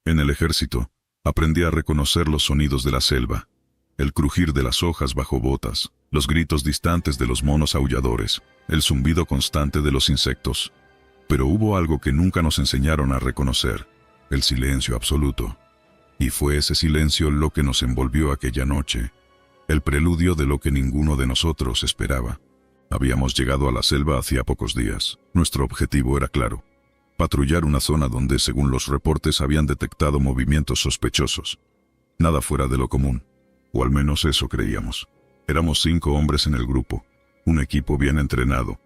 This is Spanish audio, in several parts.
En el ejército, aprendí a reconocer los sonidos de la selva, el crujir de las hojas bajo botas, los gritos distantes de los monos aulladores, el zumbido constante de los insectos. Pero hubo algo que nunca nos enseñaron a reconocer: el silencio absoluto. Y fue ese silencio lo que nos envolvió aquella noche, el preludio de lo que ninguno de nosotros esperaba. Habíamos llegado a la selva hacía pocos días. Nuestro objetivo era claro: patrullar una zona donde, según los reportes, habían detectado movimientos sospechosos. Nada fuera de lo común, o al menos eso creíamos. Éramos 5 hombres en el grupo, un equipo bien entrenado,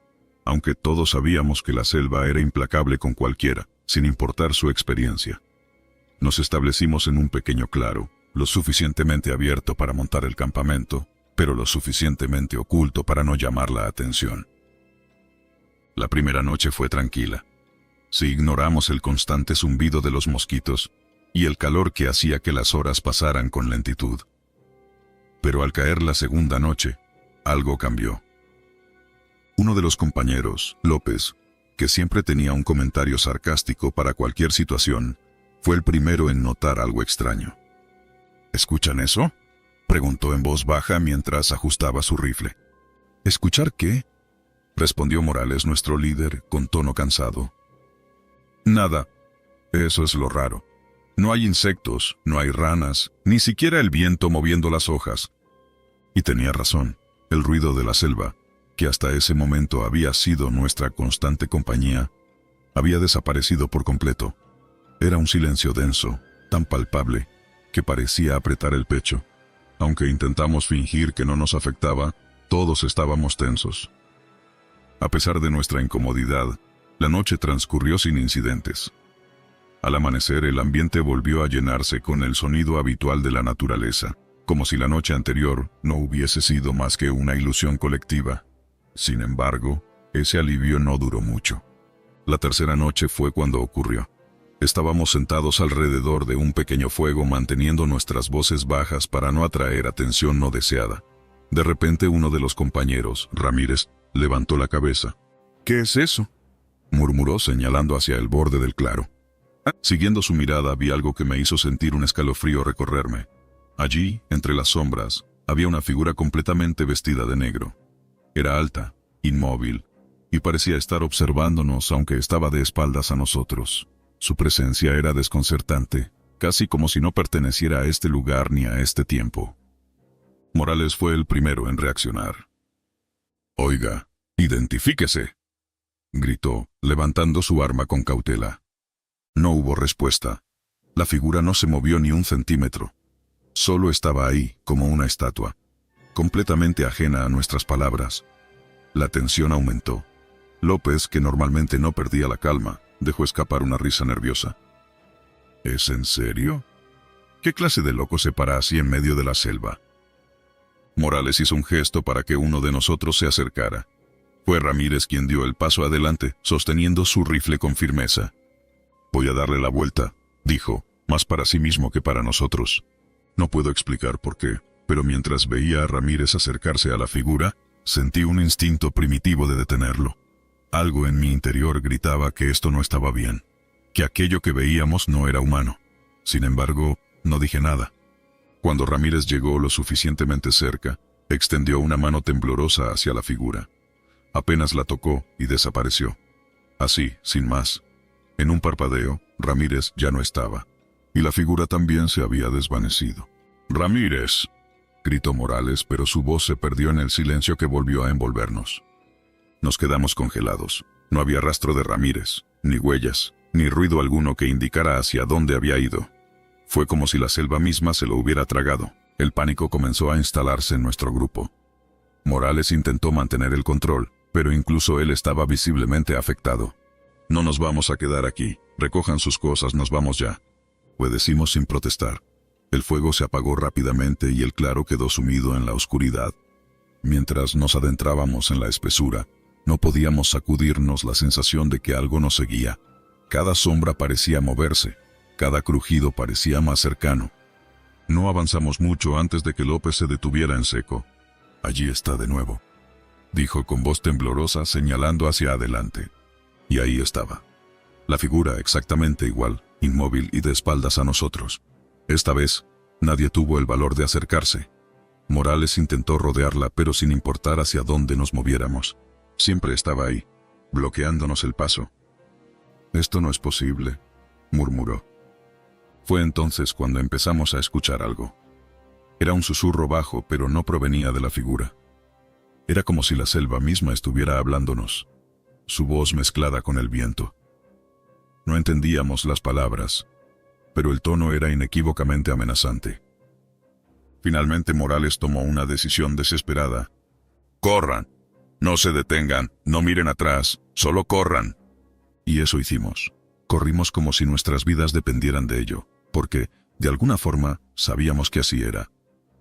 aunque todos sabíamos que la selva era implacable con cualquiera, sin importar su experiencia. Nos establecimos en un pequeño claro, lo suficientemente abierto para montar el campamento, pero lo suficientemente oculto para no llamar la atención. La primera noche fue tranquila. Si ignoramos el constante zumbido de los mosquitos y el calor que hacía que las horas pasaran con lentitud. Pero al caer la segunda noche, algo cambió. Uno de los compañeros, López, que siempre tenía un comentario sarcástico para cualquier situación, fue el primero en notar algo extraño. ¿Escuchan eso?, preguntó en voz baja mientras ajustaba su rifle. ¿Escuchar qué?, respondió Morales, nuestro líder, con tono cansado. Nada. Eso es lo raro. No hay insectos, no hay ranas, ni siquiera el viento moviendo las hojas. Y tenía razón. El ruido de la selva, que hasta ese momento había sido nuestra constante compañía, había desaparecido por completo. Era un silencio denso, tan palpable, que parecía apretar el pecho. Aunque intentamos fingir que no nos afectaba, todos estábamos tensos. A pesar de nuestra incomodidad, la noche transcurrió sin incidentes. Al amanecer, el ambiente volvió a llenarse con el sonido habitual de la naturaleza, como si la noche anterior no hubiese sido más que una ilusión colectiva. Sin embargo, ese alivio no duró mucho. La tercera noche fue cuando ocurrió. Estábamos sentados alrededor de un pequeño fuego, manteniendo nuestras voces bajas para no atraer atención no deseada. De repente, uno de los compañeros, Ramírez, levantó la cabeza. «¿Qué es eso?», murmuró señalando hacia el borde del claro. Siguiendo su mirada, vi algo que me hizo sentir un escalofrío recorrerme. Allí, entre las sombras, había una figura completamente vestida de negro. Era alta, inmóvil, y parecía estar observándonos, aunque estaba de espaldas a nosotros. Su presencia era desconcertante, casi como si no perteneciera a este lugar ni a este tiempo. Morales fue el primero en reaccionar. «Oiga, identifíquese», gritó, levantando su arma con cautela. No hubo respuesta. La figura no se movió ni un centímetro. Solo estaba ahí, como una estatua, completamente ajena a nuestras palabras. La tensión aumentó. López, que normalmente no perdía la calma, dejó escapar una risa nerviosa. ¿Es en serio? ¿Qué clase de loco se para así en medio de la selva? Morales hizo un gesto para que uno de nosotros se acercara. Fue Ramírez quien dio el paso adelante, sosteniendo su rifle con firmeza. «Voy a darle la vuelta», dijo, más para sí mismo que para nosotros. No puedo explicar por qué, pero mientras veía a Ramírez acercarse a la figura, sentí un instinto primitivo de detenerlo. Algo en mi interior gritaba que esto no estaba bien, que aquello que veíamos no era humano. Sin embargo, no dije nada. Cuando Ramírez llegó lo suficientemente cerca, extendió una mano temblorosa hacia la figura. Apenas la tocó y desapareció. Así, sin más. En un parpadeo, Ramírez ya no estaba, y la figura también se había desvanecido. «¡Ramírez!», gritó Morales, pero su voz se perdió en el silencio que volvió a envolvernos. Nos quedamos congelados. No había rastro de Ramírez, ni huellas, ni ruido alguno que indicara hacia dónde había ido. Fue como si la selva misma se lo hubiera tragado. El pánico comenzó a instalarse en nuestro grupo. Morales intentó mantener el control, pero incluso él estaba visiblemente afectado. «No nos vamos a quedar aquí. Recojan sus cosas, nos vamos ya», obedecimos sin protestar. El fuego se apagó rápidamente y el claro quedó sumido en la oscuridad. Mientras nos adentrábamos en la espesura, no podíamos sacudirnos la sensación de que algo nos seguía. Cada sombra parecía moverse, cada crujido parecía más cercano. No avanzamos mucho antes de que López se detuviera en seco. «Allí está de nuevo», dijo con voz temblorosa señalando hacia adelante. Y ahí estaba. La figura exactamente igual, inmóvil y de espaldas a nosotros. Esta vez, nadie tuvo el valor de acercarse. Morales intentó rodearla, pero sin importar hacia dónde nos moviéramos. Siempre estaba ahí, bloqueándonos el paso. «Esto no es posible», murmuró. Fue entonces cuando empezamos a escuchar algo. Era un susurro bajo, pero no provenía de la figura. Era como si la selva misma estuviera hablándonos, su voz mezclada con el viento. No entendíamos las palabras, pero el tono era inequívocamente amenazante. Finalmente Morales tomó una decisión desesperada. «¡Corran! No se detengan, no miren atrás, solo corran». Y eso hicimos. Corrimos como si nuestras vidas dependieran de ello, porque, de alguna forma, sabíamos que así era.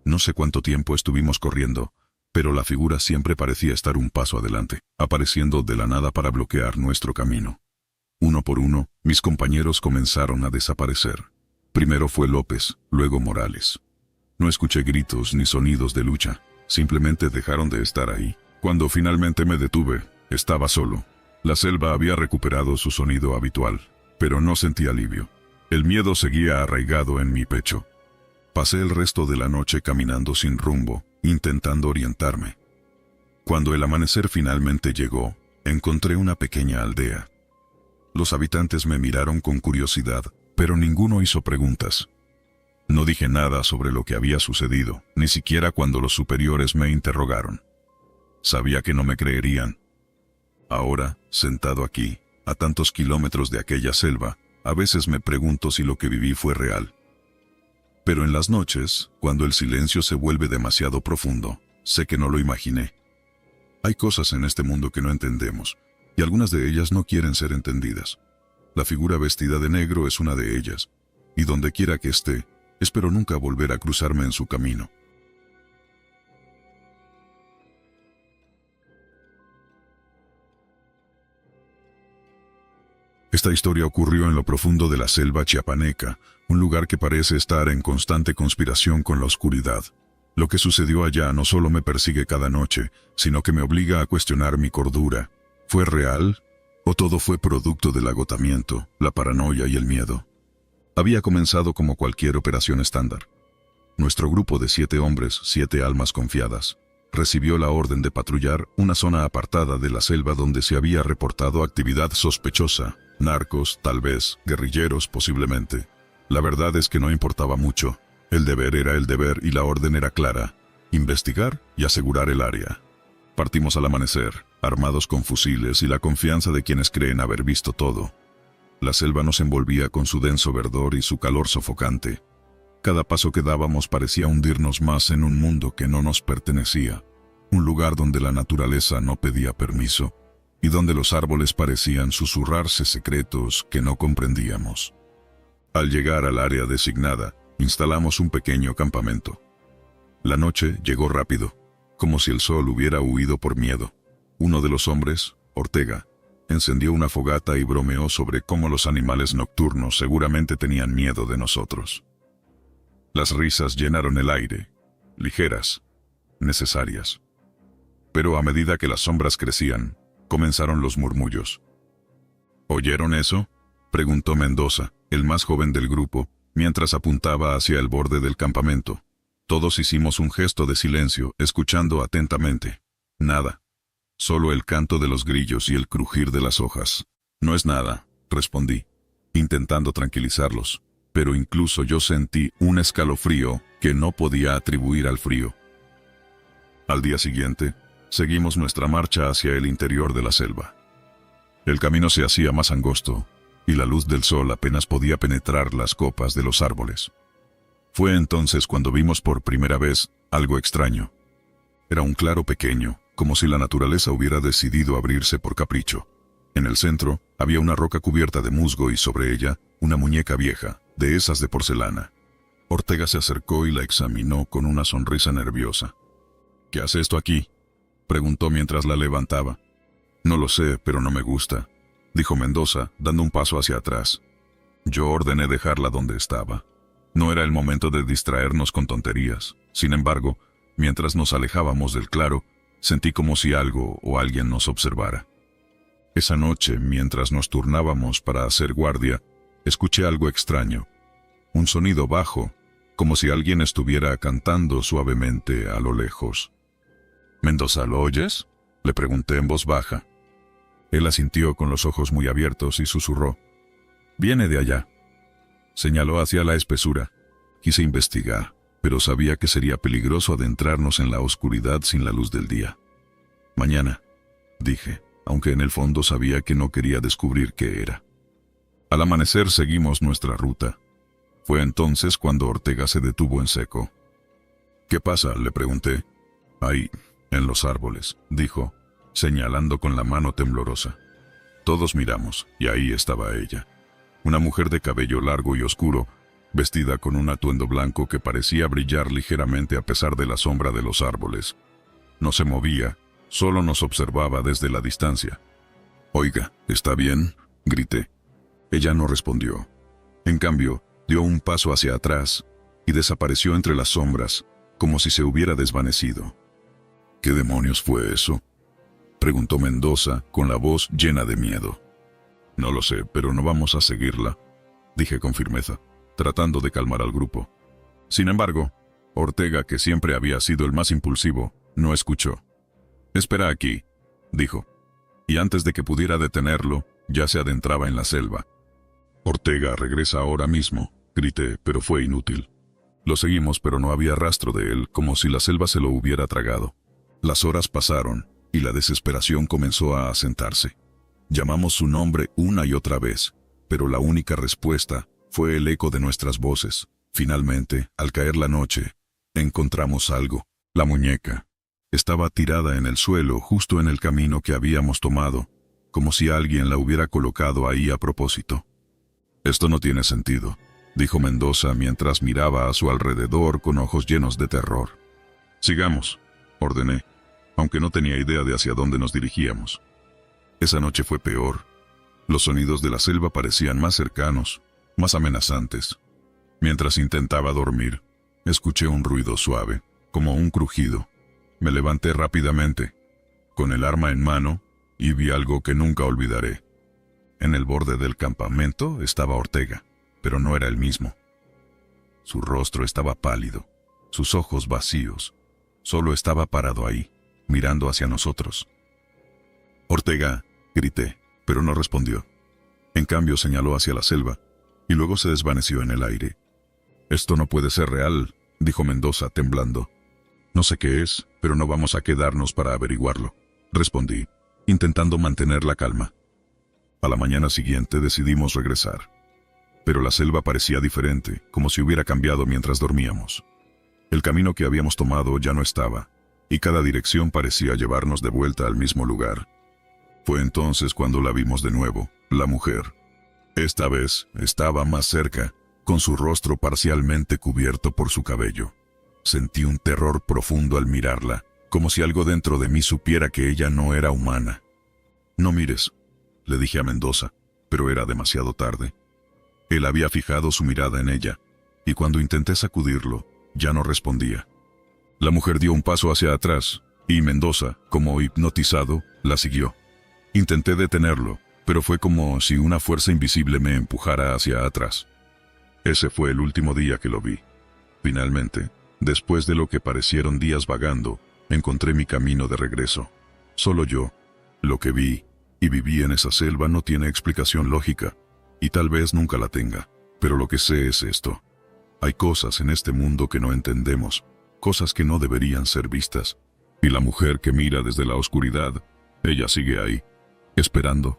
No sé cuánto tiempo estuvimos corriendo, pero la figura siempre parecía estar un paso adelante, apareciendo de la nada para bloquear nuestro camino. Uno por uno, mis compañeros comenzaron a desaparecer. Primero fue López, luego Morales. No escuché gritos ni sonidos de lucha, simplemente dejaron de estar ahí. Cuando finalmente me detuve, estaba solo. La selva había recuperado su sonido habitual, pero no sentí alivio. El miedo seguía arraigado en mi pecho. Pasé el resto de la noche caminando sin rumbo, intentando orientarme. Cuando el amanecer finalmente llegó, encontré una pequeña aldea. Los habitantes me miraron con curiosidad, pero ninguno hizo preguntas. No dije nada sobre lo que había sucedido, ni siquiera cuando los superiores me interrogaron. Sabía que no me creerían. Ahora, sentado aquí, a tantos kilómetros de aquella selva, a veces me pregunto si lo que viví fue real. Pero en las noches, cuando el silencio se vuelve demasiado profundo, sé que no lo imaginé. Hay cosas en este mundo que no entendemos, y algunas de ellas no quieren ser entendidas. La figura vestida de negro es una de ellas, y donde quiera que esté, espero nunca volver a cruzarme en su camino. Esta historia ocurrió en lo profundo de la selva chiapaneca, un lugar que parece estar en constante conspiración con la oscuridad. Lo que sucedió allá no solo me persigue cada noche, sino que me obliga a cuestionar mi cordura. ¿Fue real? ¿O todo fue producto del agotamiento, la paranoia y el miedo? Había comenzado como cualquier operación estándar. Nuestro grupo de 7 hombres, 7 almas confiadas, recibió la orden de patrullar una zona apartada de la selva donde se había reportado actividad sospechosa. Narcos, tal vez, guerrilleros posiblemente. La verdad es que no importaba mucho. El deber era el deber y la orden era clara: investigar y asegurar el área. Partimos al amanecer, armados con fusiles y la confianza de quienes creen haber visto todo. La selva nos envolvía con su denso verdor y su calor sofocante. Cada paso que dábamos parecía hundirnos más en un mundo que no nos pertenecía, un lugar donde la naturaleza no pedía permiso, y donde los árboles parecían susurrarse secretos que no comprendíamos. Al llegar al área designada, instalamos un pequeño campamento. La noche llegó rápido, como si el sol hubiera huido por miedo. Uno de los hombres, Ortega, encendió una fogata y bromeó sobre cómo los animales nocturnos seguramente tenían miedo de nosotros. Las risas llenaron el aire, ligeras, necesarias. Pero a medida que las sombras crecían, comenzaron los murmullos. ¿Oyeron eso?, preguntó Mendoza, el más joven del grupo, mientras apuntaba hacia el borde del campamento. Todos hicimos un gesto de silencio, escuchando atentamente. Nada. Solo el canto de los grillos y el crujir de las hojas. No es nada, respondí, intentando tranquilizarlos, pero incluso yo sentí un escalofrío que no podía atribuir al frío. Al día siguiente, seguimos nuestra marcha hacia el interior de la selva. El camino se hacía más angosto, y la luz del sol apenas podía penetrar las copas de los árboles. Fue entonces cuando vimos por primera vez algo extraño. Era un claro pequeño, como si la naturaleza hubiera decidido abrirse por capricho. En el centro había una roca cubierta de musgo y sobre ella una muñeca vieja, de esas de porcelana. Ortega se acercó y la examinó con una sonrisa nerviosa. «¿Qué hace esto aquí?», preguntó mientras la levantaba. «No lo sé, pero no me gusta», dijo Mendoza, dando un paso hacia atrás. Yo ordené dejarla donde estaba. No era el momento de distraernos con tonterías. Sin embargo, mientras nos alejábamos del claro, sentí como si algo o alguien nos observara. Esa noche, mientras nos turnábamos para hacer guardia, escuché algo extraño. Un sonido bajo, como si alguien estuviera cantando suavemente a lo lejos. «Mendoza, ¿lo oyes?», le pregunté en voz baja. Él asintió con los ojos muy abiertos y susurró. «Viene de allá». Señaló hacia la espesura. Quise investigar, pero sabía que sería peligroso adentrarnos en la oscuridad sin la luz del día. «Mañana», dije, aunque en el fondo sabía que no quería descubrir qué era. Al amanecer seguimos nuestra ruta. Fue entonces cuando Ortega se detuvo en seco. «¿Qué pasa?», le pregunté. «Ahí, en los árboles», dijo, señalando con la mano temblorosa. Todos miramos, y ahí estaba ella. Una mujer de cabello largo y oscuro, vestida con un atuendo blanco que parecía brillar ligeramente a pesar de la sombra de los árboles. No se movía, solo nos observaba desde la distancia. «Oiga, ¿está bien?», grité. Ella no respondió. En cambio, dio un paso hacia atrás y desapareció entre las sombras, como si se hubiera desvanecido. «¿Qué demonios fue eso?», preguntó Mendoza con la voz llena de miedo. «No lo sé, pero no vamos a seguirla», dije con firmeza, tratando de calmar al grupo. Sin embargo, Ortega, que siempre había sido el más impulsivo, no escuchó. «Espera aquí», dijo, y antes de que pudiera detenerlo, ya se adentraba en la selva. «Ortega, regresa ahora mismo», grité, pero fue inútil. Lo seguimos, pero no había rastro de él, como si la selva se lo hubiera tragado. Las horas pasaron, y la desesperación comenzó a asentarse. Llamamos su nombre una y otra vez, pero la única respuesta fue el eco de nuestras voces. Finalmente, al caer la noche, encontramos algo. La muñeca estaba tirada en el suelo, justo en el camino que habíamos tomado, como si alguien la hubiera colocado ahí a propósito. «Esto no tiene sentido», dijo Mendoza mientras miraba a su alrededor con ojos llenos de terror. «Sigamos», ordené, aunque no tenía idea de hacia dónde nos dirigíamos. Esa noche fue peor. Los sonidos de la selva parecían más cercanos, más amenazantes. Mientras intentaba dormir, escuché un ruido suave, como un crujido. Me levanté rápidamente, con el arma en mano, y vi algo que nunca olvidaré. En el borde del campamento estaba Ortega, pero no era el mismo. Su rostro estaba pálido, sus ojos vacíos. Solo estaba parado ahí, mirando hacia nosotros. «Ortega», grité, pero no respondió. En cambio señaló hacia la selva, y luego se desvaneció en el aire. «Esto no puede ser real», dijo Mendoza, temblando. «No sé qué es, pero no vamos a quedarnos para averiguarlo», respondí, intentando mantener la calma. A la mañana siguiente decidimos regresar. Pero la selva parecía diferente, como si hubiera cambiado mientras dormíamos. El camino que habíamos tomado ya no estaba, y cada dirección parecía llevarnos de vuelta al mismo lugar. Fue entonces cuando la vimos de nuevo, la mujer. Esta vez estaba más cerca, con su rostro parcialmente cubierto por su cabello. Sentí un terror profundo al mirarla, como si algo dentro de mí supiera que ella no era humana. «No mires», le dije a Mendoza, pero era demasiado tarde. Él había fijado su mirada en ella, y cuando intenté sacudirlo, ya no respondía. La mujer dio un paso hacia atrás, y Mendoza, como hipnotizado, la siguió. Intenté detenerlo, pero fue como si una fuerza invisible me empujara hacia atrás. Ese fue el último día que lo vi. Finalmente, después de lo que parecieron días vagando, encontré mi camino de regreso. Solo yo. Lo que vi y viví en esa selva no tiene explicación lógica, y tal vez nunca la tenga, pero lo que sé es esto. Hay cosas en este mundo que no entendemos, cosas que no deberían ser vistas, y la mujer que mira desde la oscuridad, ella sigue ahí, esperando.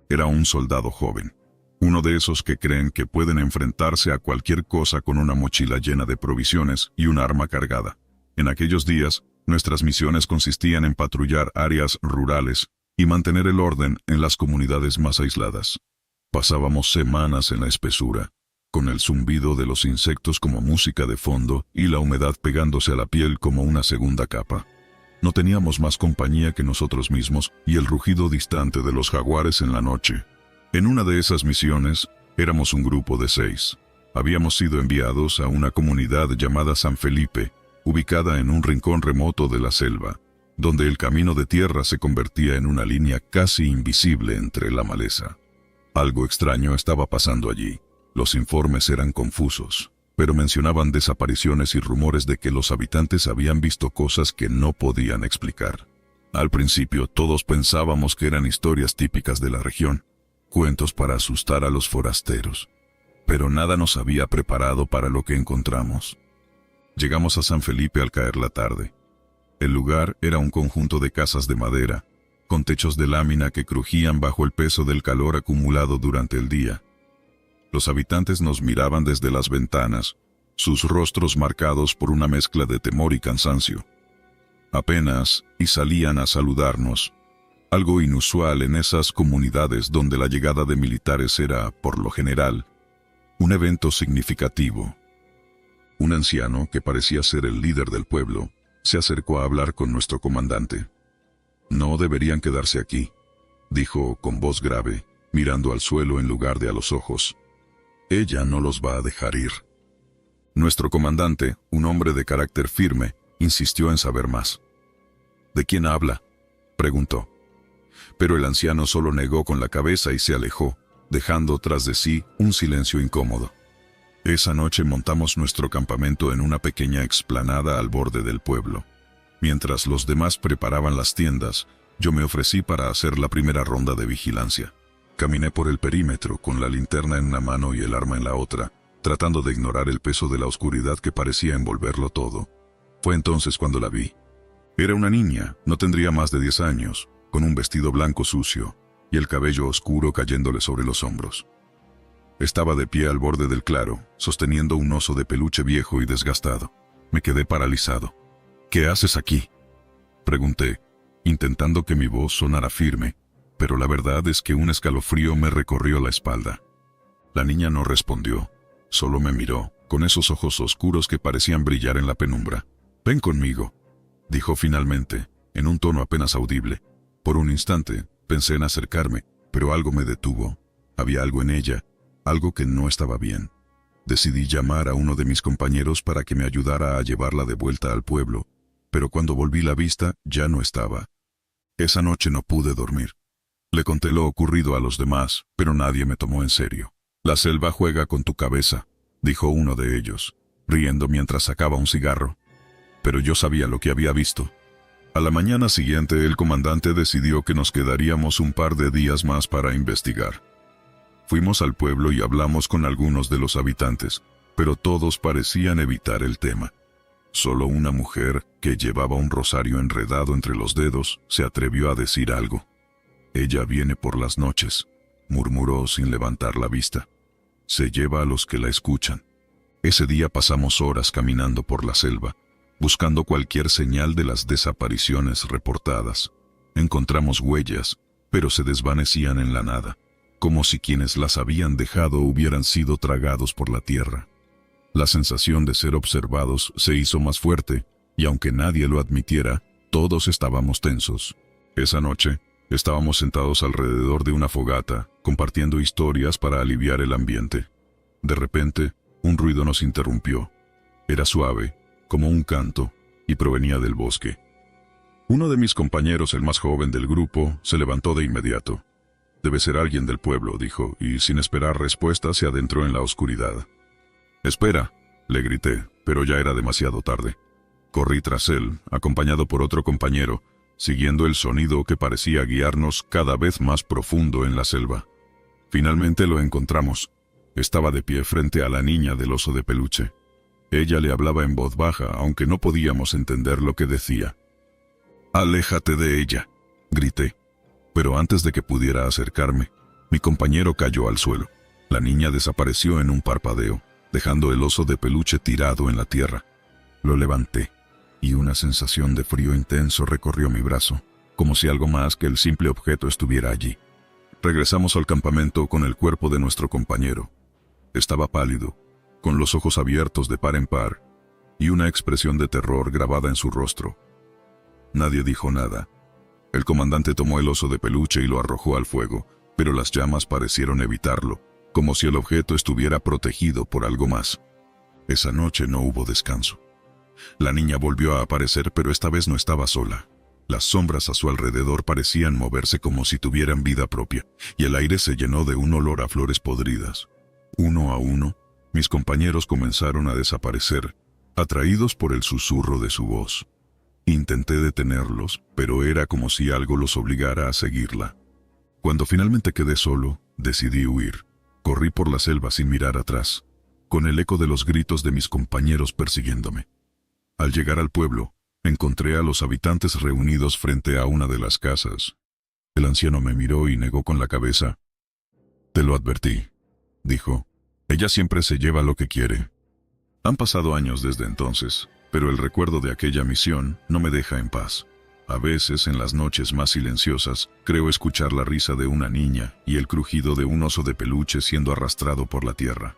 Era un soldado joven, uno de esos que creen que pueden enfrentarse a cualquier cosa con una mochila llena de provisiones y un arma cargada. En aquellos días, nuestras misiones consistían en patrullar áreas rurales y mantener el orden en las comunidades más aisladas. Pasábamos semanas en la espesura, con el zumbido de los insectos como música de fondo y la humedad pegándose a la piel como una segunda capa. No teníamos más compañía que nosotros mismos y el rugido distante de los jaguares en la noche. En una de esas misiones, éramos un grupo de 6. Habíamos sido enviados a una comunidad llamada San Felipe, ubicada en un rincón remoto de la selva, donde el camino de tierra se convertía en una línea casi invisible entre la maleza. Algo extraño estaba pasando allí. Los informes eran confusos, pero mencionaban desapariciones y rumores de que los habitantes habían visto cosas que no podían explicar. Al principio todos pensábamos que eran historias típicas de la región, cuentos para asustar a los forasteros, pero nada nos había preparado para lo que encontramos. Llegamos a San Felipe al caer la tarde. El lugar era un conjunto de casas de madera, con techos de lámina que crujían bajo el peso del calor acumulado durante el día. Los habitantes nos miraban desde las ventanas, sus rostros marcados por una mezcla de temor y cansancio. Apenas y salían a saludarnos, algo inusual en esas comunidades donde la llegada de militares era, por lo general, un evento significativo. Un anciano, que parecía ser el líder del pueblo, se acercó a hablar con nuestro comandante. «No deberían quedarse aquí», dijo con voz grave, mirando al suelo en lugar de a los ojos. «Ella no los va a dejar ir». Nuestro comandante, un hombre de carácter firme, insistió en saber más. «¿De quién habla?», preguntó. Pero el anciano solo negó con la cabeza y se alejó, dejando tras de sí un silencio incómodo. Esa noche montamos nuestro campamento en una pequeña explanada al borde del pueblo. Mientras los demás preparaban las tiendas, yo me ofrecí para hacer la primera ronda de vigilancia. Caminé por el perímetro con la linterna en una mano y el arma en la otra, tratando de ignorar el peso de la oscuridad que parecía envolverlo todo. Fue entonces cuando la vi. Era una niña, no tendría más de 10 años, con un vestido blanco sucio y el cabello oscuro cayéndole sobre los hombros. Estaba de pie al borde del claro, sosteniendo un oso de peluche viejo y desgastado. Me quedé paralizado. «¿Qué haces aquí?», pregunté, intentando que mi voz sonara firme, pero la verdad es que un escalofrío me recorrió la espalda. La niña no respondió, solo me miró, con esos ojos oscuros que parecían brillar en la penumbra. «Ven conmigo», dijo finalmente, en un tono apenas audible. Por un instante, pensé en acercarme, pero algo me detuvo. Había algo en ella, algo que no estaba bien. Decidí llamar a uno de mis compañeros para que me ayudara a llevarla de vuelta al pueblo, pero cuando volví la vista, ya no estaba. Esa noche no pude dormir. Le conté lo ocurrido a los demás, pero nadie me tomó en serio. «La selva juega con tu cabeza», dijo uno de ellos, riendo mientras sacaba un cigarro. Pero yo sabía lo que había visto. A la mañana siguiente, el comandante decidió que nos quedaríamos un par de días más para investigar. Fuimos al pueblo y hablamos con algunos de los habitantes, pero todos parecían evitar el tema. Solo una mujer, que llevaba un rosario enredado entre los dedos, se atrevió a decir algo. «Ella viene por las noches», murmuró sin levantar la vista. «Se lleva a los que la escuchan». Ese día pasamos horas caminando por la selva, buscando cualquier señal de las desapariciones reportadas. Encontramos huellas, pero se desvanecían en la nada, como si quienes las habían dejado hubieran sido tragados por la tierra. La sensación de ser observados se hizo más fuerte, y aunque nadie lo admitiera, todos estábamos tensos. Esa noche, estábamos sentados alrededor de una fogata, compartiendo historias para aliviar el ambiente. De repente, un ruido nos interrumpió. Era suave, como un canto, y provenía del bosque. Uno de mis compañeros, el más joven del grupo, se levantó de inmediato. «Debe ser alguien del pueblo», dijo, y sin esperar respuesta se adentró en la oscuridad. «Espera», le grité, pero ya era demasiado tarde. Corrí tras él, acompañado por otro compañero, siguiendo el sonido que parecía guiarnos cada vez más profundo en la selva. Finalmente lo encontramos. Estaba de pie frente a la niña del oso de peluche. Ella le hablaba en voz baja, aunque no podíamos entender lo que decía. «Aléjate de ella», grité. Pero antes de que pudiera acercarme, mi compañero cayó al suelo. La niña desapareció en un parpadeo, dejando el oso de peluche tirado en la tierra. Lo levanté, y una sensación de frío intenso recorrió mi brazo, como si algo más que el simple objeto estuviera allí. Regresamos al campamento con el cuerpo de nuestro compañero. Estaba pálido, con los ojos abiertos de par en par, y una expresión de terror grabada en su rostro. Nadie dijo nada. El comandante tomó el oso de peluche y lo arrojó al fuego, pero las llamas parecieron evitarlo, como si el objeto estuviera protegido por algo más. Esa noche no hubo descanso. La niña volvió a aparecer, pero esta vez no estaba sola. Las sombras a su alrededor parecían moverse como si tuvieran vida propia, y el aire se llenó de un olor a flores podridas. Uno a uno, mis compañeros comenzaron a desaparecer, atraídos por el susurro de su voz. Intenté detenerlos, pero era como si algo los obligara a seguirla. Cuando finalmente quedé solo, decidí huir. Corrí por la selva sin mirar atrás, con el eco de los gritos de mis compañeros persiguiéndome. Al llegar al pueblo, encontré a los habitantes reunidos frente a una de las casas. El anciano me miró y negó con la cabeza. «Te lo advertí», dijo. «Ella siempre se lleva lo que quiere». Han pasado años desde entonces, pero el recuerdo de aquella misión no me deja en paz. A veces, en las noches más silenciosas, creo escuchar la risa de una niña y el crujido de un oso de peluche siendo arrastrado por la tierra.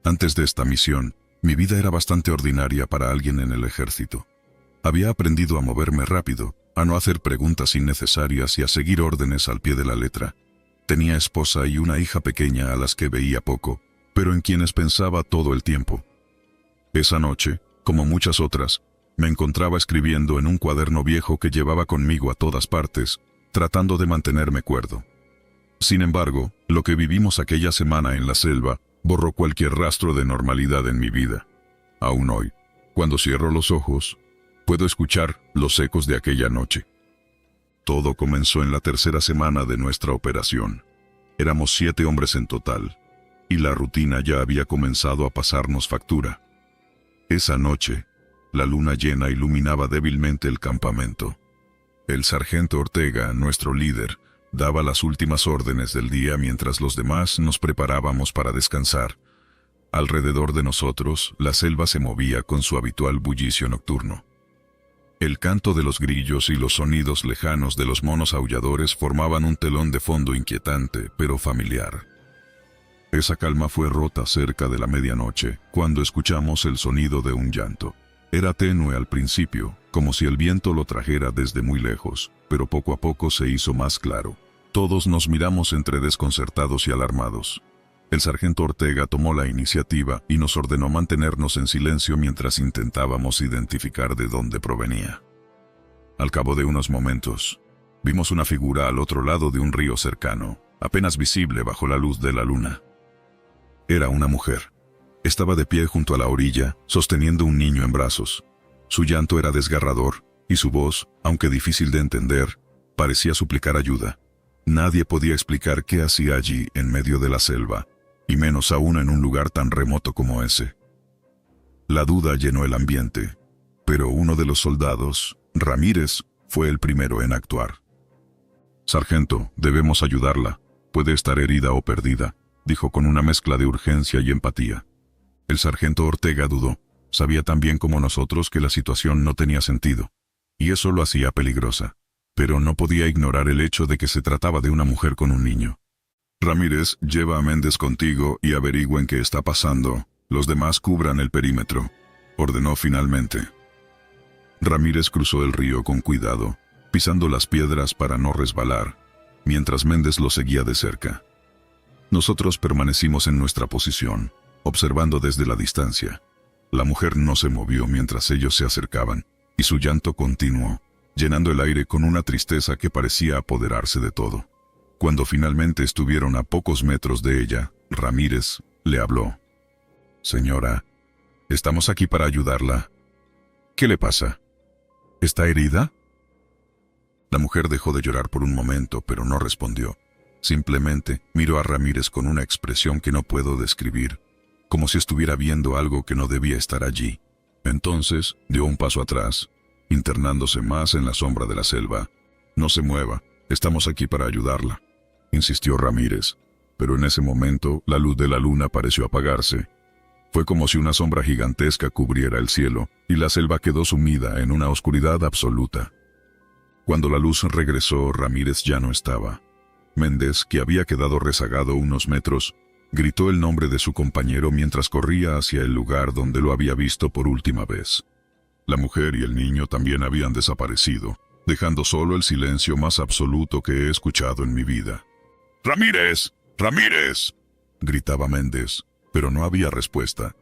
Antes de esta misión, mi vida era bastante ordinaria para alguien en el ejército. Había aprendido a moverme rápido, a no hacer preguntas innecesarias y a seguir órdenes al pie de la letra. Tenía esposa y una hija pequeña a las que veía poco, pero en quienes pensaba todo el tiempo. Esa noche, como muchas otras, me encontraba escribiendo en un cuaderno viejo que llevaba conmigo a todas partes, tratando de mantenerme cuerdo. Sin embargo, lo que vivimos aquella semana en la selva borró cualquier rastro de normalidad en mi vida. Aún hoy, cuando cierro los ojos, puedo escuchar los ecos de aquella noche. Todo comenzó en la tercera semana de nuestra operación. Éramos 7 hombres en total, y la rutina ya había comenzado a pasarnos factura. Esa noche, la luna llena iluminaba débilmente el campamento. El sargento Ortega, nuestro líder, daba las últimas órdenes del día mientras los demás nos preparábamos para descansar. Alrededor de nosotros, la selva se movía con su habitual bullicio nocturno. El canto de los grillos y los sonidos lejanos de los monos aulladores formaban un telón de fondo inquietante, pero familiar. Esa calma fue rota cerca de la medianoche, cuando escuchamos el sonido de un llanto. Era tenue al principio, como si el viento lo trajera desde muy lejos, pero poco a poco se hizo más claro. Todos nos miramos entre desconcertados y alarmados. El sargento Ortega tomó la iniciativa y nos ordenó mantenernos en silencio mientras intentábamos identificar de dónde provenía. Al cabo de unos momentos, vimos una figura al otro lado de un río cercano, apenas visible bajo la luz de la luna. Era una mujer. Estaba de pie junto a la orilla, sosteniendo un niño en brazos. Su llanto era desgarrador, y su voz, aunque difícil de entender, parecía suplicar ayuda. Nadie podía explicar qué hacía allí en medio de la selva, y menos aún en un lugar tan remoto como ese. La duda llenó el ambiente, pero uno de los soldados, Ramírez, fue el primero en actuar. «Sargento, debemos ayudarla. Puede estar herida o perdida», dijo con una mezcla de urgencia y empatía. El sargento Ortega dudó. Sabía tan bien como nosotros que la situación no tenía sentido, y eso lo hacía peligrosa, pero no podía ignorar el hecho de que se trataba de una mujer con un niño. «Ramírez, lleva a Méndez contigo y averigüen qué está pasando. Los demás cubran el perímetro», ordenó finalmente. Ramírez cruzó el río con cuidado, pisando las piedras para no resbalar, mientras Méndez lo seguía de cerca. Nosotros permanecimos en nuestra posición, observando desde la distancia. La mujer no se movió mientras ellos se acercaban, y su llanto continuó, llenando el aire con una tristeza que parecía apoderarse de todo. Cuando finalmente estuvieron a pocos metros de ella, Ramírez le habló. «Señora, estamos aquí para ayudarla. ¿Qué le pasa? ¿Está herida?» La mujer dejó de llorar por un momento, pero no respondió. Simplemente miró a Ramírez con una expresión que no puedo describir, como si estuviera viendo algo que no debía estar allí. Entonces dio un paso atrás, internándose más en la sombra de la selva. «No se mueva, estamos aquí para ayudarla», insistió Ramírez, pero en ese momento la luz de la luna pareció apagarse. Fue como si una sombra gigantesca cubriera el cielo, y la selva quedó sumida en una oscuridad absoluta. Cuando la luz regresó, Ramírez ya no estaba. Méndez, que había quedado rezagado unos metros, gritó el nombre de su compañero mientras corría hacia el lugar donde lo había visto por última vez. La mujer y el niño también habían desaparecido, dejando solo el silencio más absoluto que he escuchado en mi vida. ¡Ramírez! ¡Ramírez!, gritaba Méndez, pero no había respuesta.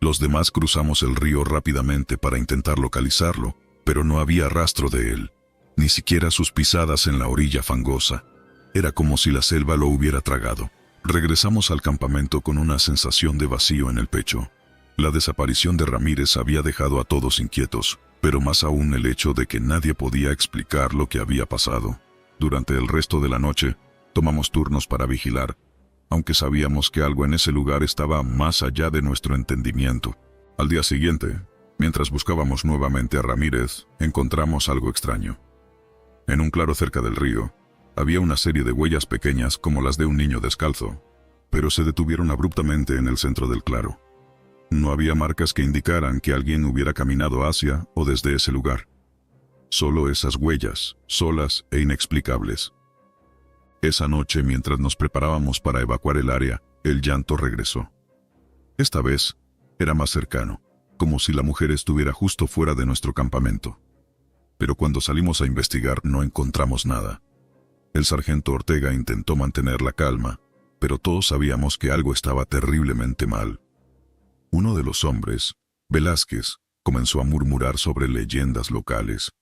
Los demás cruzamos el río rápidamente para intentar localizarlo, pero no había rastro de él, ni siquiera sus pisadas en la orilla fangosa. Era como si la selva lo hubiera tragado. Regresamos al campamento con una sensación de vacío en el pecho. La desaparición de Ramírez había dejado a todos inquietos, pero más aún el hecho de que nadie podía explicar lo que había pasado. Durante el resto de la noche, tomamos turnos para vigilar, aunque sabíamos que algo en ese lugar estaba más allá de nuestro entendimiento. Al día siguiente, mientras buscábamos nuevamente a Ramírez, encontramos algo extraño. En un claro cerca del río, había una serie de huellas pequeñas como las de un niño descalzo, pero se detuvieron abruptamente en el centro del claro. No había marcas que indicaran que alguien hubiera caminado hacia o desde ese lugar. Solo esas huellas, solas e inexplicables. Esa noche, mientras nos preparábamos para evacuar el área, el llanto regresó. Esta vez, era más cercano, como si la mujer estuviera justo fuera de nuestro campamento. Pero cuando salimos a investigar no encontramos nada. El sargento Ortega intentó mantener la calma, pero todos sabíamos que algo estaba terriblemente mal. Uno de los hombres, Velázquez, comenzó a murmurar sobre leyendas locales,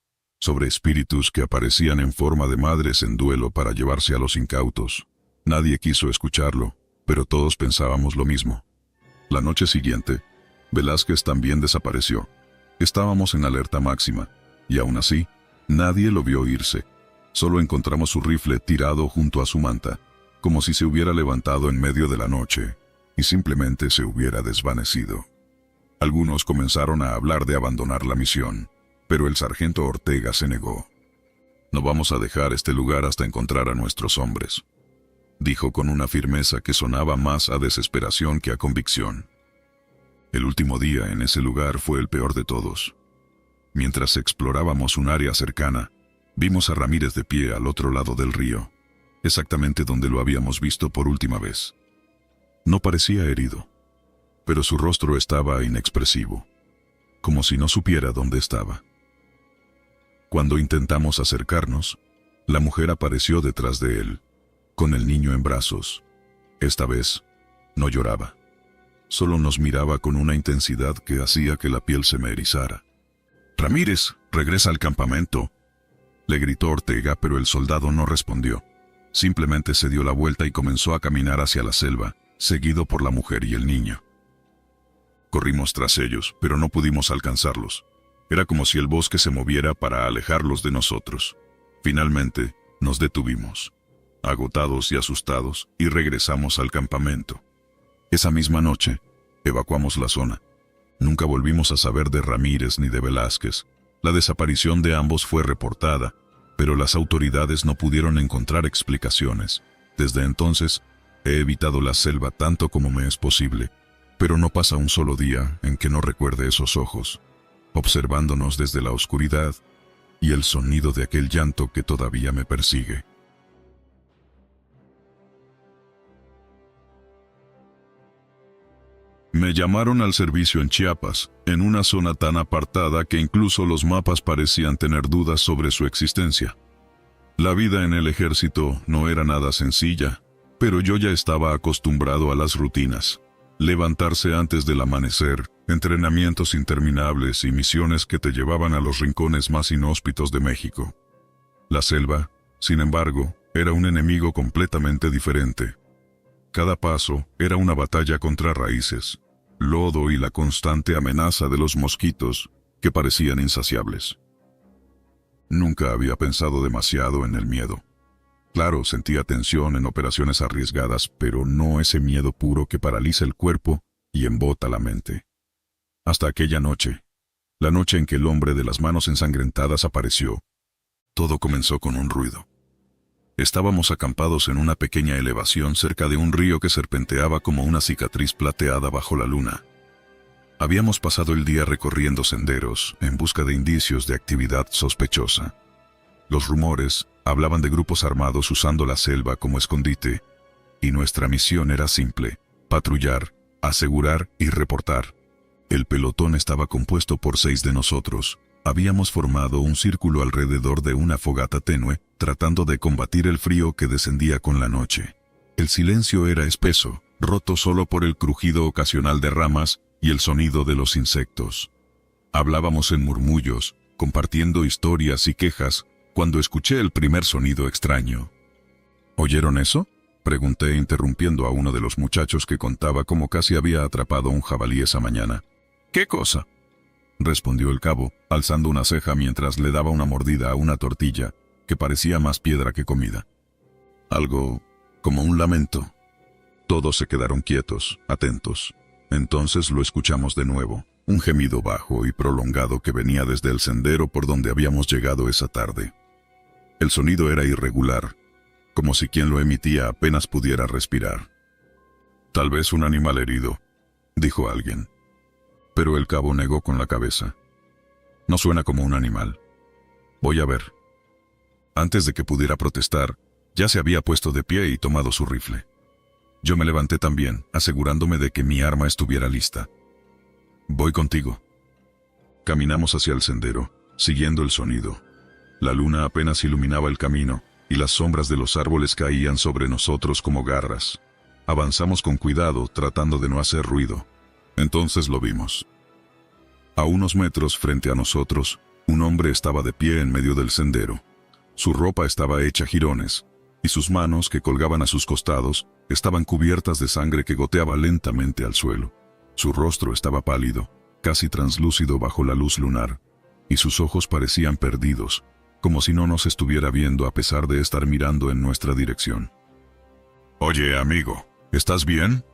sobre espíritus que aparecían en forma de madres en duelo para llevarse a los incautos. Nadie quiso escucharlo, pero todos pensábamos lo mismo. La noche siguiente, Velázquez también desapareció. Estábamos en alerta máxima, y aún así, nadie lo vio irse. Solo encontramos su rifle tirado junto a su manta, como si se hubiera levantado en medio de la noche, y simplemente se hubiera desvanecido. Algunos comenzaron a hablar de abandonar la misión, pero el sargento Ortega se negó. «No vamos a dejar este lugar hasta encontrar a nuestros hombres», dijo con una firmeza que sonaba más a desesperación que a convicción. El último día en ese lugar fue el peor de todos. Mientras explorábamos un área cercana, vimos a Ramírez de pie al otro lado del río, exactamente donde lo habíamos visto por última vez. No parecía herido, pero su rostro estaba inexpresivo, como si no supiera dónde estaba. Cuando intentamos acercarnos, la mujer apareció detrás de él, con el niño en brazos. Esta vez, no lloraba. Solo nos miraba con una intensidad que hacía que la piel se me erizara. «Ramírez, regresa al campamento», le gritó Ortega, pero el soldado no respondió. Simplemente se dio la vuelta y comenzó a caminar hacia la selva, seguido por la mujer y el niño. Corrimos tras ellos, pero no pudimos alcanzarlos. Era como si el bosque se moviera para alejarlos de nosotros. Finalmente, nos detuvimos, agotados y asustados, y regresamos al campamento. Esa misma noche, evacuamos la zona. Nunca volvimos a saber de Ramírez ni de Velázquez. La desaparición de ambos fue reportada, pero las autoridades no pudieron encontrar explicaciones. Desde entonces, he evitado la selva tanto como me es posible, pero no pasa un solo día en que no recuerde esos ojos, observándonos desde la oscuridad, y el sonido de aquel llanto que todavía me persigue. Me llamaron al servicio en Chiapas, en una zona tan apartada que incluso los mapas parecían tener dudas sobre su existencia. La vida en el ejército no era nada sencilla, pero yo ya estaba acostumbrado a las rutinas. Levantarse antes del amanecer, entrenamientos interminables y misiones que te llevaban a los rincones más inhóspitos de México. La selva, sin embargo, era un enemigo completamente diferente. Cada paso era una batalla contra raíces, lodo y la constante amenaza de los mosquitos, que parecían insaciables. Nunca había pensado demasiado en el miedo. Claro, sentía tensión en operaciones arriesgadas, pero no ese miedo puro que paraliza el cuerpo y embota la mente. Hasta aquella noche, la noche en que el hombre de las manos ensangrentadas apareció, todo comenzó con un ruido. Estábamos acampados en una pequeña elevación cerca de un río que serpenteaba como una cicatriz plateada bajo la luna. Habíamos pasado el día recorriendo senderos en busca de indicios de actividad sospechosa. Los rumores hablaban de grupos armados usando la selva como escondite, y nuestra misión era simple: patrullar, asegurar y reportar. El pelotón estaba compuesto por 6 de nosotros. Habíamos formado un círculo alrededor de una fogata tenue, tratando de combatir el frío que descendía con la noche. El silencio era espeso, roto solo por el crujido ocasional de ramas y el sonido de los insectos. Hablábamos en murmullos, compartiendo historias y quejas, cuando escuché el primer sonido extraño. ¿Oyeron eso?, pregunté, interrumpiendo a uno de los muchachos que contaba cómo casi había atrapado un jabalí esa mañana. ¿Qué cosa?, respondió el cabo, alzando una ceja mientras le daba una mordida a una tortilla, que parecía más piedra que comida. Algo como un lamento. Todos se quedaron quietos, atentos. Entonces lo escuchamos de nuevo, un gemido bajo y prolongado que venía desde el sendero por donde habíamos llegado esa tarde. El sonido era irregular, como si quien lo emitía apenas pudiera respirar. «Tal vez un animal herido», dijo alguien. Pero el cabo negó con la cabeza. «No suena como un animal. Voy a ver». Antes de que pudiera protestar, ya se había puesto de pie y tomado su rifle. Yo me levanté también, asegurándome de que mi arma estuviera lista. «Voy contigo». Caminamos hacia el sendero, siguiendo el sonido. La luna apenas iluminaba el camino, y las sombras de los árboles caían sobre nosotros como garras. Avanzamos con cuidado, tratando de no hacer ruido. Entonces lo vimos. A unos metros frente a nosotros, un hombre estaba de pie en medio del sendero. Su ropa estaba hecha jirones, y sus manos, que colgaban a sus costados, estaban cubiertas de sangre que goteaba lentamente al suelo. Su rostro estaba pálido, casi translúcido bajo la luz lunar, y sus ojos parecían perdidos, como si no nos estuviera viendo a pesar de estar mirando en nuestra dirección. «Oye, amigo, ¿estás bien?»,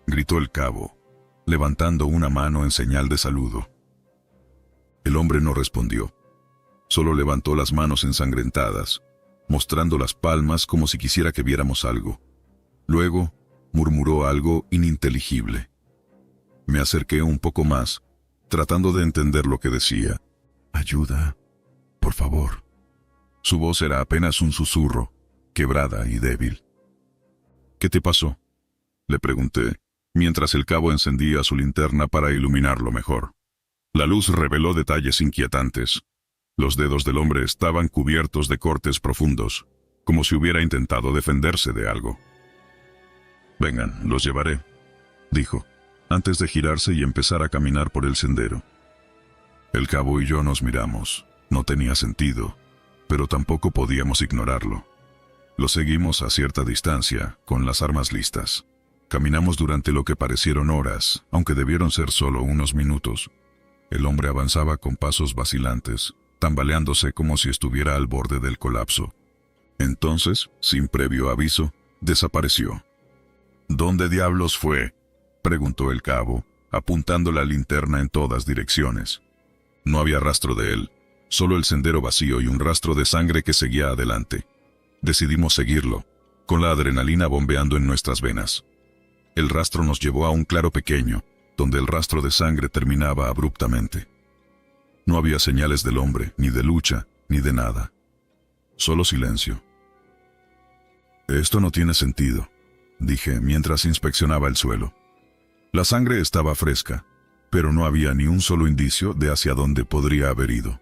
gritó el cabo, levantando una mano en señal de saludo. El hombre no respondió. Solo levantó las manos ensangrentadas, mostrando las palmas como si quisiera que viéramos algo. Luego, murmuró algo ininteligible. Me acerqué un poco más, tratando de entender lo que decía. «Ayuda, por favor». Su voz era apenas un susurro, quebrada y débil. «¿Qué te pasó?», le pregunté, mientras el cabo encendía su linterna para iluminarlo mejor. La luz reveló detalles inquietantes. Los dedos del hombre estaban cubiertos de cortes profundos, como si hubiera intentado defenderse de algo. «Vengan, los llevaré», dijo, antes de girarse y empezar a caminar por el sendero. El cabo y yo nos miramos. No tenía sentido, pero tampoco podíamos ignorarlo. Lo seguimos a cierta distancia, con las armas listas. Caminamos durante lo que parecieron horas, aunque debieron ser solo unos minutos. El hombre avanzaba con pasos vacilantes, tambaleándose como si estuviera al borde del colapso. Entonces, sin previo aviso, desapareció. «¿Dónde diablos fue?», preguntó el cabo, apuntando la linterna en todas direcciones. No había rastro de él, solo el sendero vacío y un rastro de sangre que seguía adelante. Decidimos seguirlo, con la adrenalina bombeando en nuestras venas. El rastro nos llevó a un claro pequeño, donde el rastro de sangre terminaba abruptamente. No había señales del hombre, ni de lucha, ni de nada. Solo silencio. «Esto no tiene sentido», dije mientras inspeccionaba el suelo. La sangre estaba fresca, pero no había ni un solo indicio de hacia dónde podría haber ido.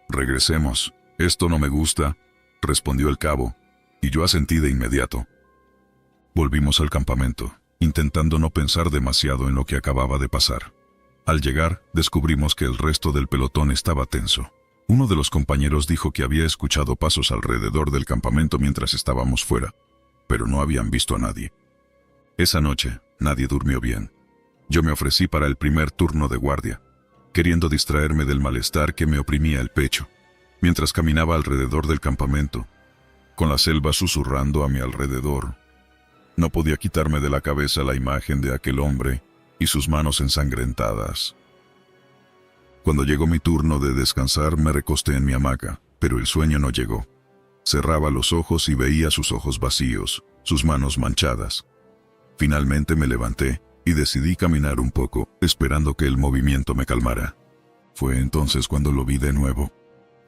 «Regresemos, esto no me gusta», respondió el cabo, y yo asentí de inmediato. Volvimos al campamento, intentando no pensar demasiado en lo que acababa de pasar. Al llegar, descubrimos que el resto del pelotón estaba tenso. Uno de los compañeros dijo que había escuchado pasos alrededor del campamento mientras estábamos fuera, pero no habían visto a nadie. Esa noche, nadie durmió bien. Yo me ofrecí para el primer turno de guardia, queriendo distraerme del malestar que me oprimía el pecho, mientras caminaba alrededor del campamento, con la selva susurrando a mi alrededor. No podía quitarme de la cabeza la imagen de aquel hombre y sus manos ensangrentadas. Cuando llegó mi turno de descansar, me recosté en mi hamaca, pero el sueño no llegó. Cerraba los ojos y veía sus ojos vacíos, sus manos manchadas. Finalmente me levanté y decidí caminar un poco, esperando que el movimiento me calmara. Fue entonces cuando lo vi de nuevo.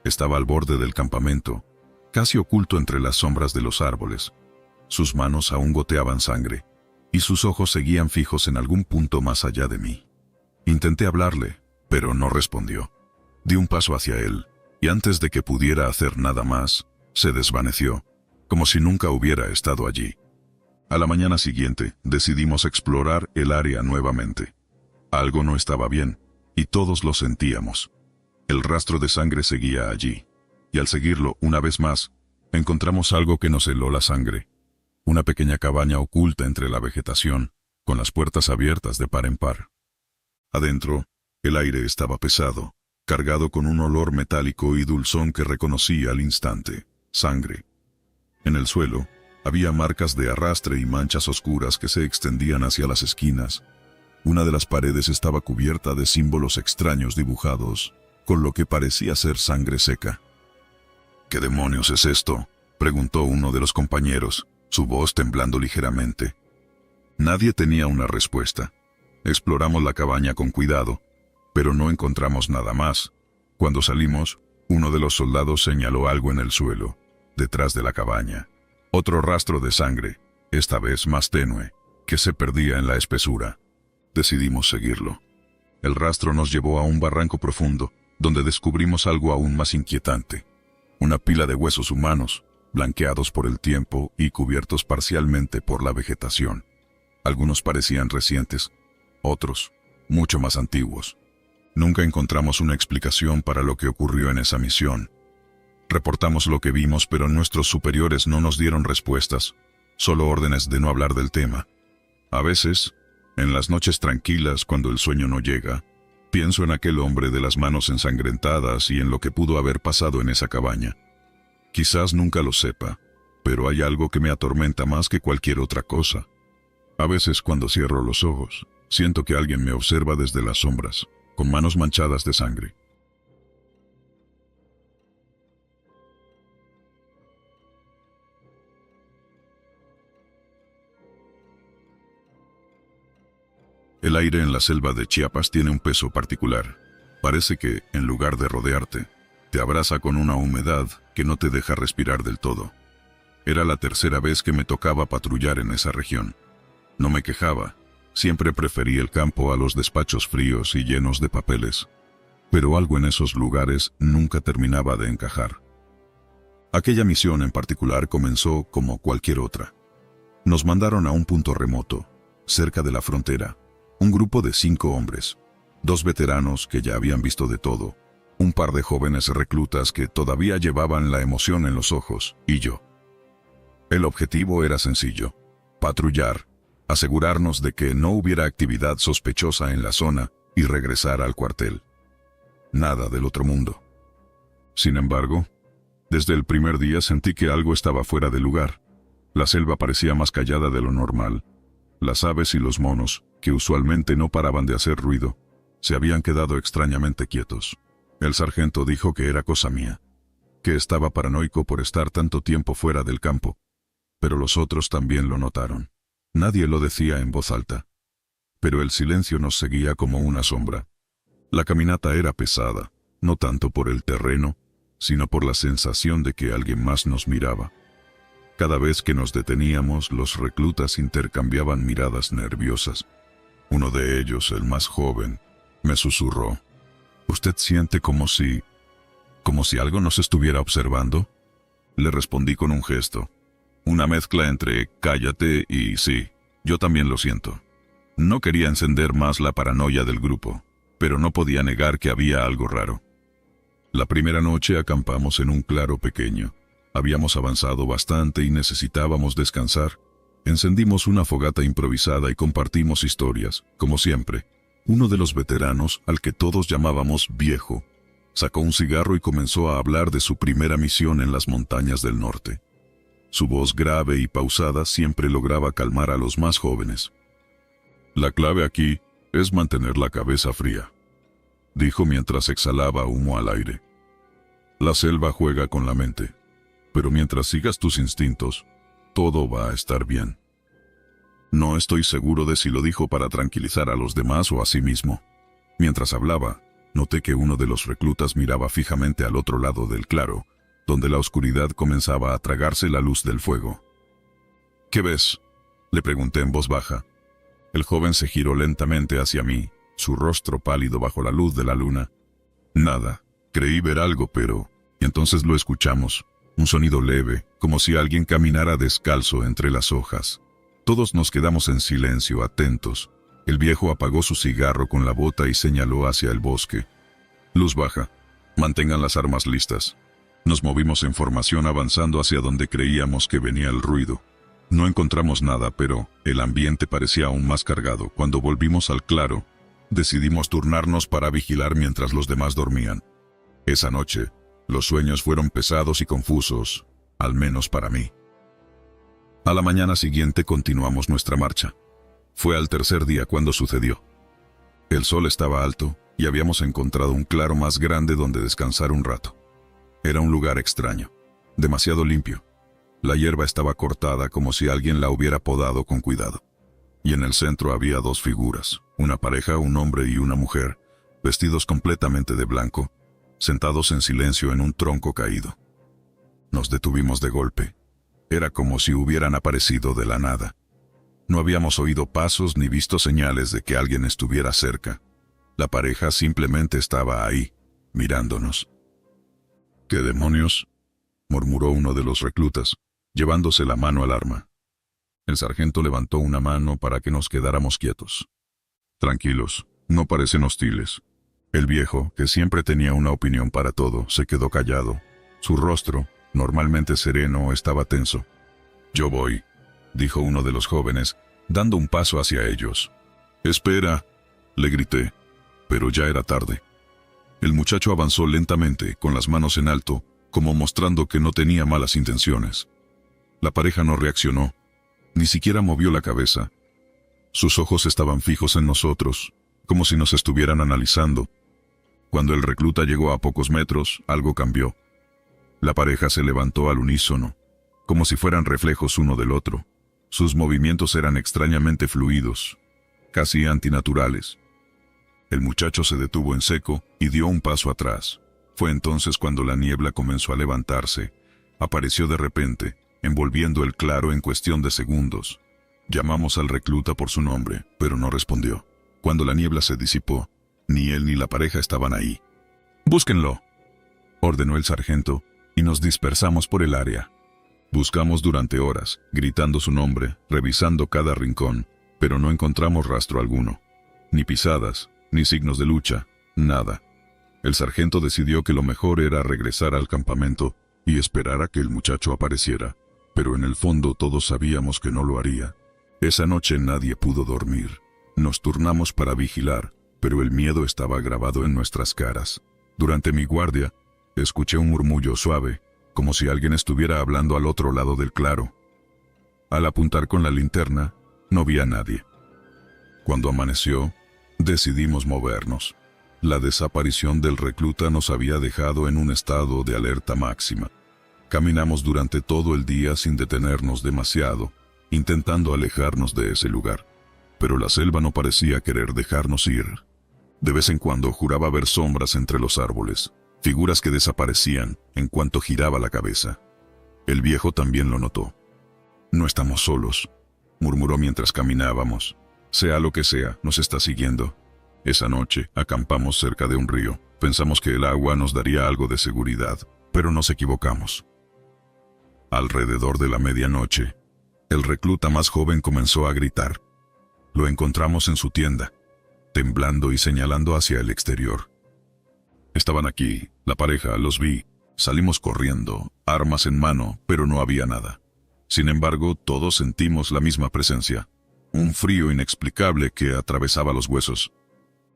Estaba al borde del campamento, casi oculto entre las sombras de los árboles. Sus manos aún goteaban sangre, y sus ojos seguían fijos en algún punto más allá de mí. Intenté hablarle, pero no respondió. Di un paso hacia él, y antes de que pudiera hacer nada más, se desvaneció, como si nunca hubiera estado allí. A la mañana siguiente, decidimos explorar el área nuevamente. Algo no estaba bien, y todos lo sentíamos. El rastro de sangre seguía allí, y al seguirlo una vez más, encontramos algo que nos heló la sangre. Una pequeña cabaña oculta entre la vegetación, con las puertas abiertas de par en par. Adentro, el aire estaba pesado, cargado con un olor metálico y dulzón que reconocí al instante: sangre. En el suelo, había marcas de arrastre y manchas oscuras que se extendían hacia las esquinas. Una de las paredes estaba cubierta de símbolos extraños dibujados, con lo que parecía ser sangre seca. «¿Qué demonios es esto?», preguntó uno de los compañeros, su voz temblando ligeramente. Nadie tenía una respuesta. Exploramos la cabaña con cuidado, pero no encontramos nada más. Cuando salimos, uno de los soldados señaló algo en el suelo, detrás de la cabaña. Otro rastro de sangre, esta vez más tenue, que se perdía en la espesura. Decidimos seguirlo. El rastro nos llevó a un barranco profundo, donde descubrimos algo aún más inquietante. Una pila de huesos humanos, blanqueados por el tiempo y cubiertos parcialmente por la vegetación. Algunos parecían recientes, otros, mucho más antiguos. Nunca encontramos una explicación para lo que ocurrió en esa misión. Reportamos lo que vimos, pero nuestros superiores no nos dieron respuestas, solo órdenes de no hablar del tema. A veces, en las noches tranquilas, cuando el sueño no llega, pienso en aquel hombre de las manos ensangrentadas y en lo que pudo haber pasado en esa cabaña. Quizás nunca lo sepa, pero hay algo que me atormenta más que cualquier otra cosa. A veces, cuando cierro los ojos, siento que alguien me observa desde las sombras, con manos manchadas de sangre. El aire en la selva de Chiapas tiene un peso particular. Parece que, en lugar de rodearte, te abraza con una humedad que no te deja respirar del todo. Era la tercera vez que me tocaba patrullar en esa región. No me quejaba, siempre preferí el campo a los despachos fríos y llenos de papeles. Pero algo en esos lugares nunca terminaba de encajar. Aquella misión en particular comenzó como cualquier otra. Nos mandaron a un punto remoto, cerca de la frontera. Un grupo de 5 hombres, 2 veteranos que ya habían visto de todo, un par de jóvenes reclutas que todavía llevaban la emoción en los ojos, y yo. El objetivo era sencillo: patrullar, asegurarnos de que no hubiera actividad sospechosa en la zona y regresar al cuartel. Nada del otro mundo. Sin embargo, desde el primer día sentí que algo estaba fuera de lugar. La selva parecía más callada de lo normal. Las aves y los monos, que usualmente no paraban de hacer ruido, se habían quedado extrañamente quietos. El sargento dijo que era cosa mía, que estaba paranoico por estar tanto tiempo fuera del campo, pero los otros también lo notaron. Nadie lo decía en voz alta, pero el silencio nos seguía como una sombra. La caminata era pesada, no tanto por el terreno, sino por la sensación de que alguien más nos miraba. Cada vez que nos deteníamos, los reclutas intercambiaban miradas nerviosas. Uno de ellos, el más joven, me susurró: «¿Usted siente como si algo nos estuviera observando?». Le respondí con un gesto, una mezcla entre cállate y sí, yo también lo siento. No quería encender más la paranoia del grupo, pero no podía negar que había algo raro. La primera noche acampamos en un claro pequeño. Habíamos avanzado bastante y necesitábamos descansar. Encendimos una fogata improvisada y compartimos historias, como siempre. Uno de los veteranos, al que todos llamábamos Viejo, sacó un cigarro y comenzó a hablar de su primera misión en las montañas del norte. Su voz grave y pausada siempre lograba calmar a los más jóvenes. «La clave aquí es mantener la cabeza fría», dijo mientras exhalaba humo al aire. «La selva juega con la mente, pero mientras sigas tus instintos, todo va a estar bien». No estoy seguro de si lo dijo para tranquilizar a los demás o a sí mismo. Mientras hablaba, noté que uno de los reclutas miraba fijamente al otro lado del claro, donde la oscuridad comenzaba a tragarse la luz del fuego. ¿Qué ves?, le pregunté en voz baja. El joven se giró lentamente hacia mí, su rostro pálido bajo la luz de la luna. Nada, creí ver algo, pero... Y entonces lo escuchamos, un sonido leve, como si alguien caminara descalzo entre las hojas. Todos nos quedamos en silencio, atentos. El viejo apagó su cigarro con la bota y señaló hacia el bosque. Luz baja. Mantengan las armas listas. Nos movimos en formación avanzando hacia donde creíamos que venía el ruido. No encontramos nada, pero el ambiente parecía aún más cargado. Cuando volvimos al claro, decidimos turnarnos para vigilar mientras los demás dormían. Esa noche, los sueños fueron pesados y confusos, al menos para mí. A la mañana siguiente continuamos nuestra marcha. Fue al tercer día cuando sucedió. El sol estaba alto y habíamos encontrado un claro más grande donde descansar un rato. Era un lugar extraño, demasiado limpio. La hierba estaba cortada como si alguien la hubiera podado con cuidado. Y en el centro había dos figuras, una pareja, un hombre y una mujer, vestidos completamente de blanco, sentados en silencio en un tronco caído. Nos detuvimos de golpe. Era como si hubieran aparecido de la nada. No habíamos oído pasos ni visto señales de que alguien estuviera cerca. La pareja simplemente estaba ahí, mirándonos. «¿Qué demonios?», murmuró uno de los reclutas, llevándose la mano al arma. El sargento levantó una mano para que nos quedáramos quietos. «Tranquilos, no parecen hostiles». El viejo, que siempre tenía una opinión para todo, se quedó callado. Su rostro, normalmente sereno, estaba tenso. «Yo voy», dijo uno de los jóvenes, dando un paso hacia ellos. «Espera», le grité, pero ya era tarde. El muchacho avanzó lentamente, con las manos en alto, como mostrando que no tenía malas intenciones. La pareja no reaccionó, ni siquiera movió la cabeza. Sus ojos estaban fijos en nosotros, como si nos estuvieran analizando. Cuando el recluta llegó a pocos metros, algo cambió. La pareja se levantó al unísono, como si fueran reflejos uno del otro. Sus movimientos eran extrañamente fluidos, casi antinaturales. El muchacho se detuvo en seco y dio un paso atrás. Fue entonces cuando la niebla comenzó a levantarse. Apareció de repente, envolviendo el claro en cuestión de segundos. Llamamos al recluta por su nombre, pero no respondió. Cuando la niebla se disipó, ni él ni la pareja estaban ahí. «Búsquenlo», ordenó el sargento, y nos dispersamos por el área. Buscamos durante horas, gritando su nombre, revisando cada rincón, pero no encontramos rastro alguno. Ni pisadas, ni signos de lucha, nada. El sargento decidió que lo mejor era regresar al campamento y esperar a que el muchacho apareciera, pero en el fondo todos sabíamos que no lo haría. Esa noche nadie pudo dormir. Nos turnamos para vigilar, pero el miedo estaba grabado en nuestras caras. Durante mi guardia, escuché un murmullo suave, como si alguien estuviera hablando al otro lado del claro. Al apuntar con la linterna, no vi a nadie. Cuando amaneció, decidimos movernos. La desaparición del recluta nos había dejado en un estado de alerta máxima. Caminamos durante todo el día sin detenernos demasiado, intentando alejarnos de ese lugar. Pero la selva no parecía querer dejarnos ir. De vez en cuando juraba ver sombras entre los árboles, figuras que desaparecían en cuanto giraba la cabeza. El viejo también lo notó. «No estamos solos», murmuró mientras caminábamos. «Sea lo que sea, nos está siguiendo». Esa noche acampamos cerca de un río. Pensamos que el agua nos daría algo de seguridad, pero nos equivocamos. Alrededor de la medianoche, el recluta más joven comenzó a gritar. Lo encontramos en su tienda, temblando y señalando hacia el exterior. Estaban aquí, la pareja, los vi. Salimos corriendo, armas en mano, pero no había nada. Sin embargo, todos sentimos la misma presencia, un frío inexplicable que atravesaba los huesos.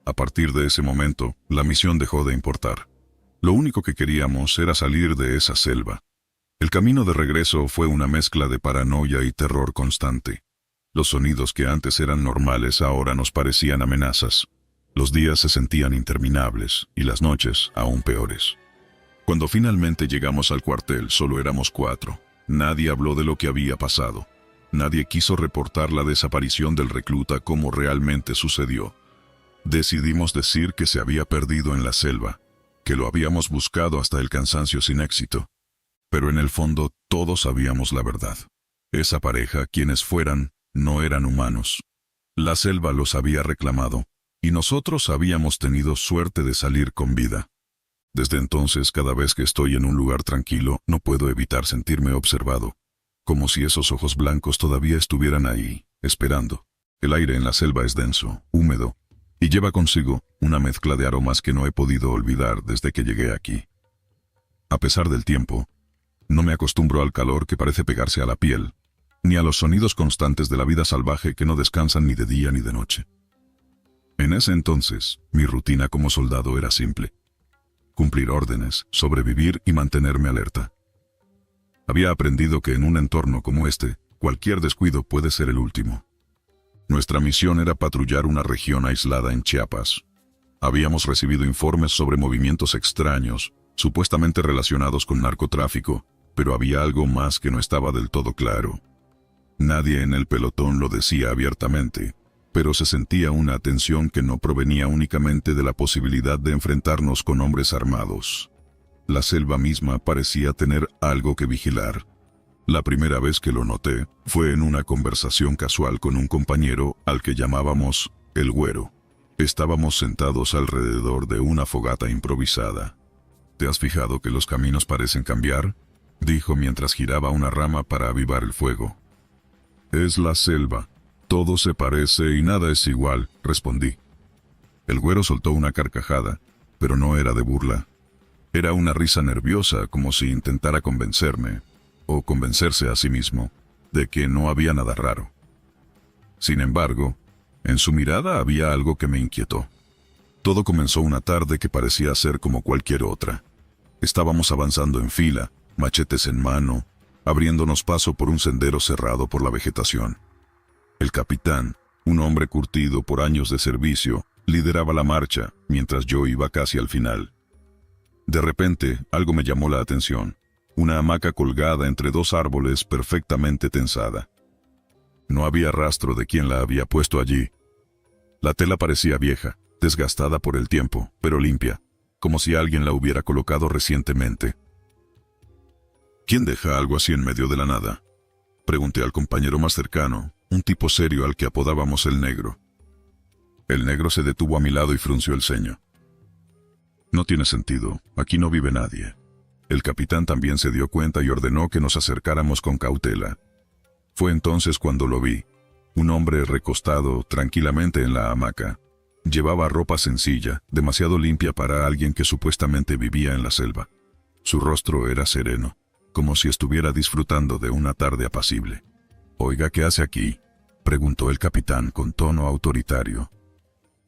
A partir de ese momento, la misión dejó de importar. Lo único que queríamos era salir de esa selva. El camino de regreso fue una mezcla de paranoia y terror constante. Los sonidos que antes eran normales ahora nos parecían amenazas. Los días se sentían interminables y las noches aún peores. Cuando finalmente llegamos al cuartel, solo éramos 4. Nadie habló de lo que había pasado. Nadie quiso reportar la desaparición del recluta como realmente sucedió. Decidimos decir que se había perdido en la selva, que lo habíamos buscado hasta el cansancio sin éxito. Pero en el fondo todos sabíamos la verdad. Esa pareja, quienes fueran, no eran humanos. La selva los había reclamado, y nosotros habíamos tenido suerte de salir con vida. Desde entonces, cada vez que estoy en un lugar tranquilo, no puedo evitar sentirme observado, como si esos ojos blancos todavía estuvieran ahí, esperando. El aire en la selva es denso, húmedo, y lleva consigo una mezcla de aromas que no he podido olvidar desde que llegué aquí. A pesar del tiempo, no me acostumbro al calor que parece pegarse a la piel, ni a los sonidos constantes de la vida salvaje que no descansan ni de día ni de noche. En ese entonces, mi rutina como soldado era simple: cumplir órdenes, sobrevivir y mantenerme alerta. Había aprendido que en un entorno como este, cualquier descuido puede ser el último. Nuestra misión era patrullar una región aislada en Chiapas. Habíamos recibido informes sobre movimientos extraños, supuestamente relacionados con narcotráfico, pero había algo más que no estaba del todo claro. Nadie en el pelotón lo decía abiertamente, pero se sentía una tensión que no provenía únicamente de la posibilidad de enfrentarnos con hombres armados. La selva misma parecía tener algo que vigilar. La primera vez que lo noté fue en una conversación casual con un compañero al que llamábamos el Güero. Estábamos sentados alrededor de una fogata improvisada. ¿Te has fijado que los caminos parecen cambiar?, dijo mientras giraba una rama para avivar el fuego. Es la selva. Todo se parece y nada es igual, respondí. El Güero soltó una carcajada, pero no era de burla. Era una risa nerviosa, como si intentara convencerme, o convencerse a sí mismo, de que no había nada raro. Sin embargo, en su mirada había algo que me inquietó. Todo comenzó una tarde que parecía ser como cualquier otra. Estábamos avanzando en fila, machetes en mano, abriéndonos paso por un sendero cerrado por la vegetación. El capitán, un hombre curtido por años de servicio, lideraba la marcha, mientras yo iba casi al final. De repente, algo me llamó la atención: una hamaca colgada entre dos árboles perfectamente tensada. No había rastro de quién la había puesto allí. La tela parecía vieja, desgastada por el tiempo, pero limpia, como si alguien la hubiera colocado recientemente. ¿Quién deja algo así en medio de la nada?, pregunté al compañero más cercano, un tipo serio al que apodábamos el Negro. El Negro se detuvo a mi lado y frunció el ceño. No tiene sentido, aquí no vive nadie. El capitán también se dio cuenta y ordenó que nos acercáramos con cautela. Fue entonces cuando lo vi: un hombre recostado tranquilamente en la hamaca. Llevaba ropa sencilla, demasiado limpia para alguien que supuestamente vivía en la selva. Su rostro era sereno, como si estuviera disfrutando de una tarde apacible. «Oiga, ¿qué hace aquí?», preguntó el capitán con tono autoritario.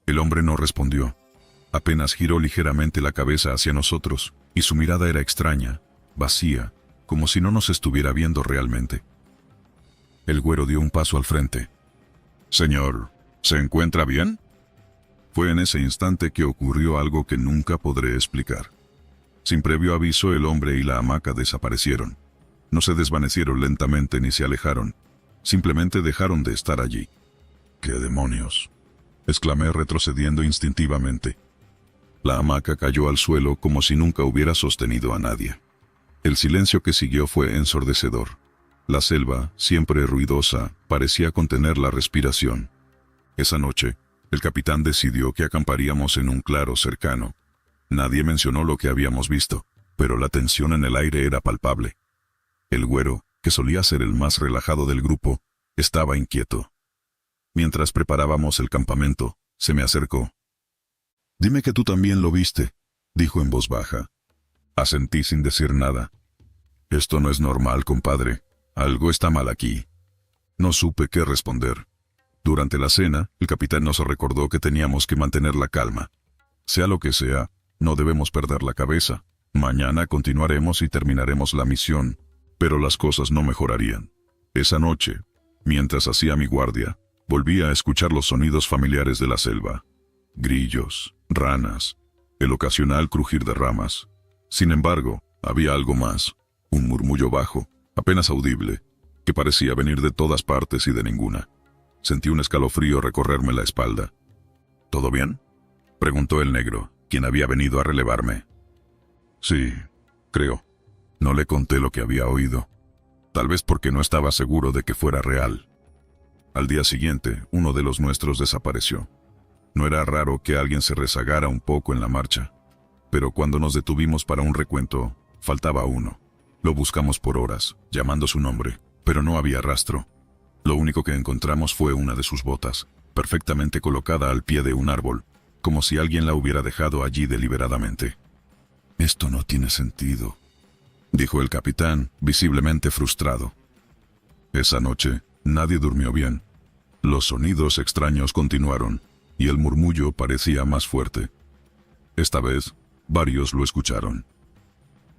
El hombre no respondió. Apenas giró ligeramente la cabeza hacia nosotros, y su mirada era extraña, vacía, como si no nos estuviera viendo realmente. El Güero dio un paso al frente. «Señor, ¿se encuentra bien?». Fue en ese instante que ocurrió algo que nunca podré explicar. Sin previo aviso, el hombre y la hamaca desaparecieron. No se desvanecieron lentamente ni se alejaron. Simplemente dejaron de estar allí. «¿Qué demonios?», exclamé retrocediendo instintivamente. La hamaca cayó al suelo como si nunca hubiera sostenido a nadie. El silencio que siguió fue ensordecedor. La selva, siempre ruidosa, parecía contener la respiración. Esa noche, el capitán decidió que acamparíamos en un claro cercano. Nadie mencionó lo que habíamos visto, pero la tensión en el aire era palpable. El Güero, que solía ser el más relajado del grupo, estaba inquieto. Mientras preparábamos el campamento, se me acercó. «Dime que tú también lo viste», dijo en voz baja. Asentí sin decir nada. «Esto no es normal, compadre. Algo está mal aquí». No supe qué responder. Durante la cena, el capitán nos recordó que teníamos que mantener la calma. Sea lo que sea, no debemos perder la cabeza. Mañana continuaremos y terminaremos la misión, pero las cosas no mejorarían. Esa noche, mientras hacía mi guardia, volví a escuchar los sonidos familiares de la selva: grillos, ranas, el ocasional crujir de ramas. Sin embargo, había algo más: un murmullo bajo, apenas audible, que parecía venir de todas partes y de ninguna. Sentí un escalofrío recorrerme la espalda. «¿Todo bien?», preguntó el Negro, quien había venido a relevarme. «Sí, creo. No le conté lo que había oído, tal vez porque no estaba seguro de que fuera real. Al día siguiente, uno de los nuestros desapareció. No era raro que alguien se rezagara un poco en la marcha, pero cuando nos detuvimos para un recuento, faltaba uno. Lo buscamos por horas, llamando su nombre, pero no había rastro. Lo único que encontramos fue una de sus botas, perfectamente colocada al pie de un árbol, como si alguien la hubiera dejado allí deliberadamente. «Esto no tiene sentido», dijo el capitán, visiblemente frustrado. Esa noche, nadie durmió bien. Los sonidos extraños continuaron, y el murmullo parecía más fuerte. Esta vez, varios lo escucharon.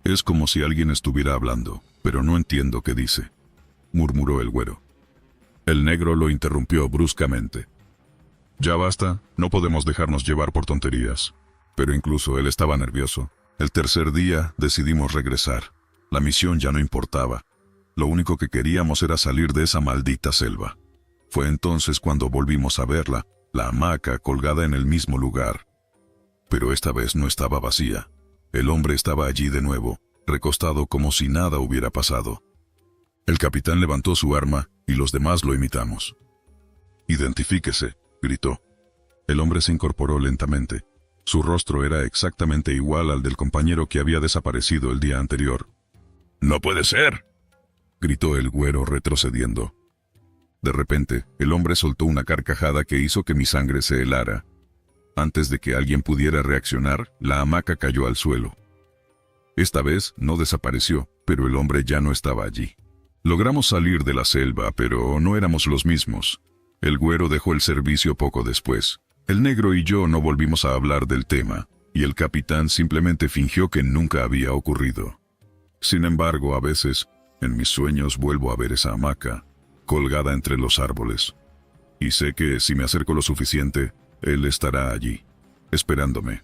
«Es como si alguien estuviera hablando, pero no entiendo qué dice», murmuró el güero. El negro lo interrumpió bruscamente. «Ya basta, no podemos dejarnos llevar por tonterías». Pero incluso él estaba nervioso. El tercer día decidimos regresar. La misión ya no importaba. Lo único que queríamos era salir de esa maldita selva. Fue entonces cuando volvimos a verla, la hamaca colgada en el mismo lugar. Pero esta vez no estaba vacía. El hombre estaba allí de nuevo, recostado como si nada hubiera pasado. El capitán levantó su arma y los demás lo imitamos. «Identifíquese», gritó. El hombre se incorporó lentamente. Su rostro era exactamente igual al del compañero que había desaparecido el día anterior. «¡No puede ser!», gritó el güero retrocediendo. De repente, el hombre soltó una carcajada que hizo que mi sangre se helara. Antes de que alguien pudiera reaccionar, la hamaca cayó al suelo. Esta vez no desapareció, pero el hombre ya no estaba allí. Logramos salir de la selva, pero no éramos los mismos. El güero dejó el servicio poco después. El negro y yo no volvimos a hablar del tema, y el capitán simplemente fingió que nunca había ocurrido. Sin embargo, a veces, en mis sueños vuelvo a ver esa hamaca, colgada entre los árboles. Y sé que si me acerco lo suficiente, él estará allí, esperándome.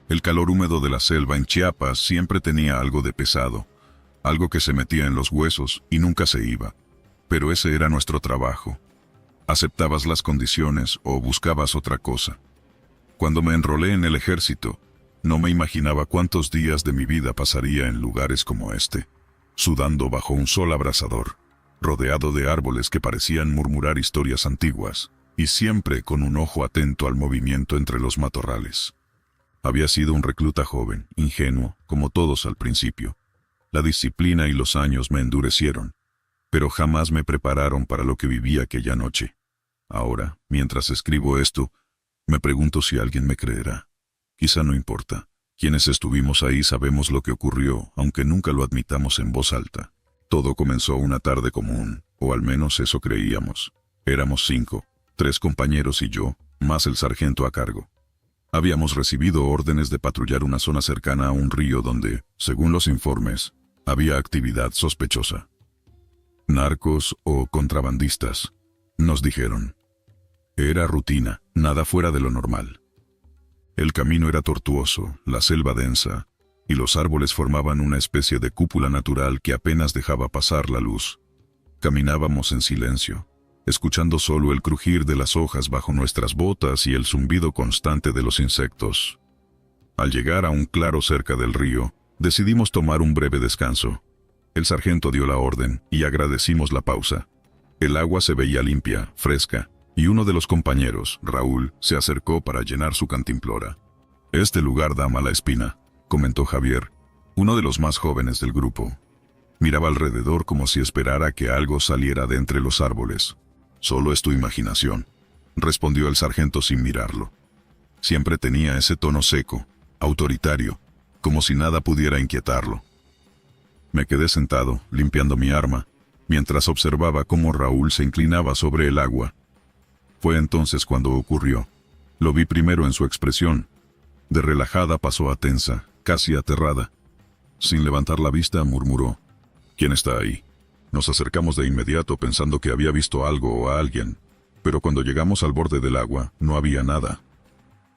El calor húmedo de la selva en Chiapas siempre tenía algo de pesado, algo que se metía en los huesos y nunca se iba. Pero ese era nuestro trabajo. Aceptabas las condiciones o buscabas otra cosa. Cuando me enrolé en el ejército, no me imaginaba cuántos días de mi vida pasaría en lugares como este, sudando bajo un sol abrasador, rodeado de árboles que parecían murmurar historias antiguas, y siempre con un ojo atento al movimiento entre los matorrales. Había sido un recluta joven, ingenuo, como todos al principio. La disciplina y los años me endurecieron, pero jamás me prepararon para lo que viví aquella noche. Ahora, mientras escribo esto, me pregunto si alguien me creerá. Quizá no importa. Quienes estuvimos ahí sabemos lo que ocurrió, aunque nunca lo admitamos en voz alta. Todo comenzó una tarde común, o al menos eso creíamos. Éramos 5, 3 compañeros y yo, más el sargento a cargo. Habíamos recibido órdenes de patrullar una zona cercana a un río donde, según los informes, había actividad sospechosa. Narcos o contrabandistas, nos dijeron. Era rutina, nada fuera de lo normal. El camino era tortuoso, la selva densa, y los árboles formaban una especie de cúpula natural que apenas dejaba pasar la luz. Caminábamos en silencio, escuchando solo el crujir de las hojas bajo nuestras botas y el zumbido constante de los insectos. Al llegar a un claro cerca del río, decidimos tomar un breve descanso. El sargento dio la orden y agradecimos la pausa. El agua se veía limpia, fresca, y uno de los compañeros, Raúl, se acercó para llenar su cantimplora. «Este lugar da mala espina», comentó Javier, uno de los más jóvenes del grupo. Miraba alrededor como si esperara que algo saliera de entre los árboles. «Solo es tu imaginación», respondió el sargento sin mirarlo. Siempre tenía ese tono seco, autoritario, como si nada pudiera inquietarlo. Me quedé sentado, limpiando mi arma, mientras observaba cómo Raúl se inclinaba sobre el agua. Fue entonces cuando ocurrió. Lo vi primero en su expresión. De relajada pasó a tensa, casi aterrada. Sin levantar la vista, murmuró: «¿Quién está ahí?». Nos acercamos de inmediato pensando que había visto algo o a alguien, pero cuando llegamos al borde del agua, no había nada.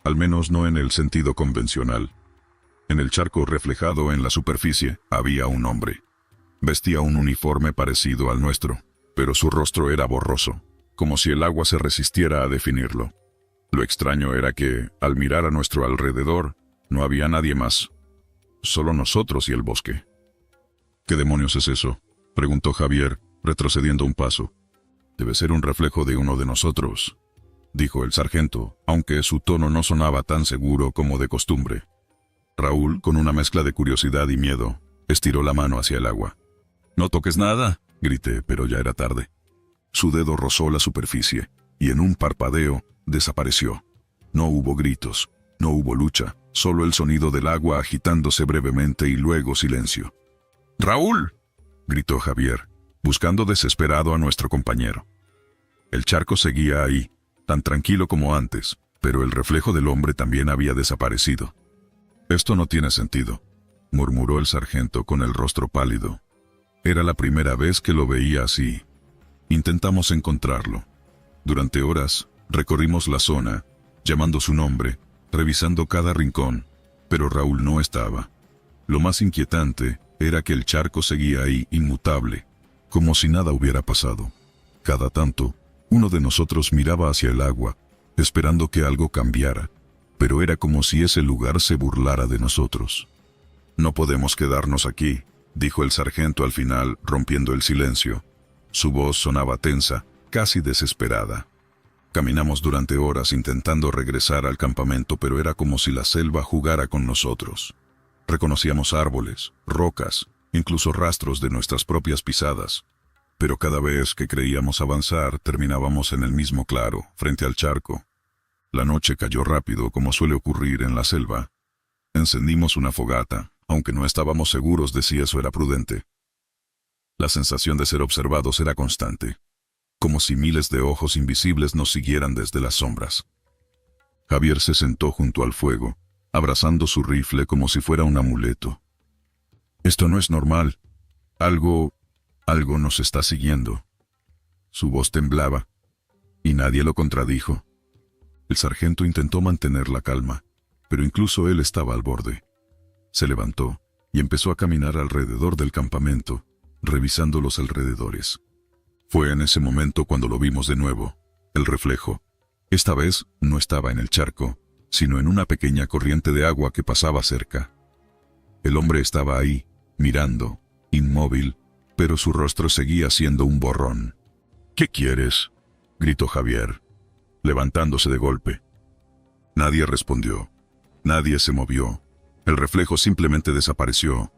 Al menos no en el sentido convencional. En el charco reflejado en la superficie, había un hombre. Vestía un uniforme parecido al nuestro, pero su rostro era borroso, como si el agua se resistiera a definirlo. Lo extraño era que, al mirar a nuestro alrededor, no había nadie más. Solo nosotros y el bosque. ¿Qué demonios es eso?, preguntó Javier, retrocediendo un paso. Debe ser un reflejo de uno de nosotros, dijo el sargento, aunque su tono no sonaba tan seguro como de costumbre. Raúl, con una mezcla de curiosidad y miedo, estiró la mano hacia el agua. «No toques nada», grité, pero ya era tarde. Su dedo rozó la superficie, y en un parpadeo, desapareció. No hubo gritos, no hubo lucha, solo el sonido del agua agitándose brevemente y luego silencio. «¡Raúl!», gritó Javier, buscando desesperado a nuestro compañero. El charco seguía ahí, tan tranquilo como antes, pero el reflejo del hombre también había desaparecido. «Esto no tiene sentido», murmuró el sargento con el rostro pálido. Era la primera vez que lo veía así. Intentamos encontrarlo. Durante horas, recorrimos la zona, llamando su nombre, revisando cada rincón, pero Raúl no estaba. Lo más inquietante era que el charco seguía ahí inmutable, como si nada hubiera pasado. Cada tanto, uno de nosotros miraba hacia el agua, esperando que algo cambiara, pero era como si ese lugar se burlara de nosotros. «No podemos quedarnos aquí», dijo el sargento al final, rompiendo el silencio. Su voz sonaba tensa, casi desesperada. Caminamos durante horas intentando regresar al campamento, pero era como si la selva jugara con nosotros. Reconocíamos árboles, rocas, incluso rastros de nuestras propias pisadas. Pero cada vez que creíamos avanzar, terminábamos en el mismo claro, frente al charco. La noche cayó rápido, como suele ocurrir en la selva. Encendimos una fogata, aunque no estábamos seguros de si eso era prudente. La sensación de ser observados era constante, como si miles de ojos invisibles nos siguieran desde las sombras. Javier se sentó junto al fuego, abrazando su rifle como si fuera un amuleto. «Esto no es normal. Algo nos está siguiendo». Su voz temblaba, y nadie lo contradijo. El sargento intentó mantener la calma, pero incluso él estaba al borde. Se levantó y empezó a caminar alrededor del campamento, revisando los alrededores. Fue en ese momento cuando lo vimos de nuevo, el reflejo. Esta vez no estaba en el charco, sino en una pequeña corriente de agua que pasaba cerca. El hombre estaba ahí, mirando, inmóvil, pero su rostro seguía siendo un borrón. «¿Qué quieres?», gritó Javier, levantándose de golpe. Nadie respondió. Nadie se movió. El reflejo simplemente desapareció.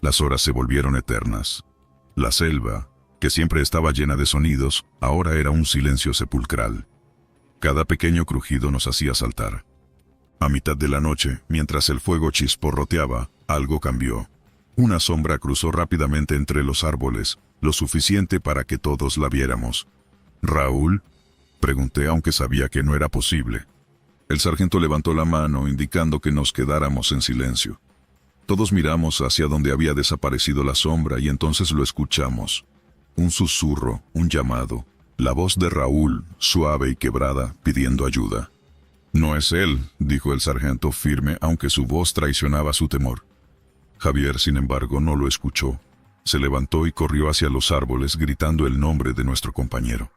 Las horas se volvieron eternas. La selva, que siempre estaba llena de sonidos, ahora era un silencio sepulcral. Cada pequeño crujido nos hacía saltar. A mitad de la noche, mientras el fuego chisporroteaba, algo cambió. Una sombra cruzó rápidamente entre los árboles, lo suficiente para que todos la viéramos. «¿Raúl?», pregunté, aunque sabía que no era posible. El sargento levantó la mano, indicando que nos quedáramos en silencio. Todos miramos hacia donde había desaparecido la sombra y entonces lo escuchamos. Un susurro, un llamado, la voz de Raúl, suave y quebrada, pidiendo ayuda. «No es él», dijo el sargento firme, aunque su voz traicionaba su temor. Javier, sin embargo, no lo escuchó. Se levantó y corrió hacia los árboles, gritando el nombre de nuestro compañero.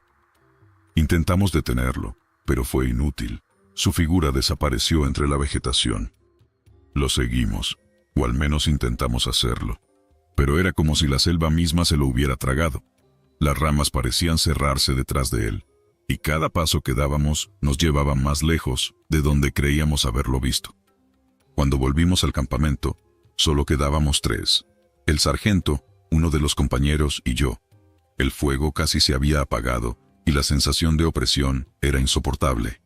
Intentamos detenerlo, pero fue inútil. Su figura desapareció entre la vegetación. Lo seguimos, o al menos intentamos hacerlo, pero era como si la selva misma se lo hubiera tragado. Las ramas parecían cerrarse detrás de él, y cada paso que dábamos nos llevaba más lejos de donde creíamos haberlo visto. Cuando volvimos al campamento, solo quedábamos tres: el sargento, uno de los compañeros y yo. El fuego casi se había apagado, y la sensación de opresión era insoportable.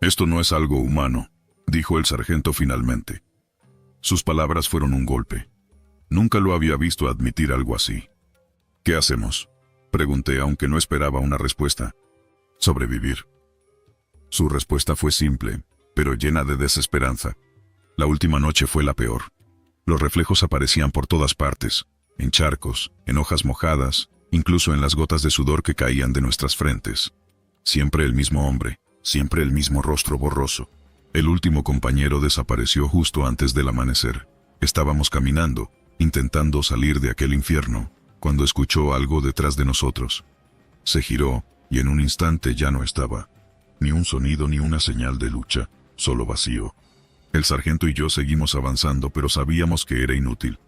«Esto no es algo humano», dijo el sargento finalmente. Sus palabras fueron un golpe. Nunca lo había visto admitir algo así. «¿Qué hacemos?», pregunté, aunque no esperaba una respuesta. «Sobrevivir». Su respuesta fue simple, pero llena de desesperanza. La última noche fue la peor. Los reflejos aparecían por todas partes, en charcos, en hojas mojadas, incluso en las gotas de sudor que caían de nuestras frentes. Siempre el mismo hombre, siempre el mismo rostro borroso. El último compañero desapareció justo antes del amanecer. Estábamos caminando, intentando salir de aquel infierno, cuando escuchó algo detrás de nosotros. Se giró, y en un instante ya no estaba. Ni un sonido ni una señal de lucha, solo vacío. El sargento y yo seguimos avanzando, pero sabíamos que era inútil.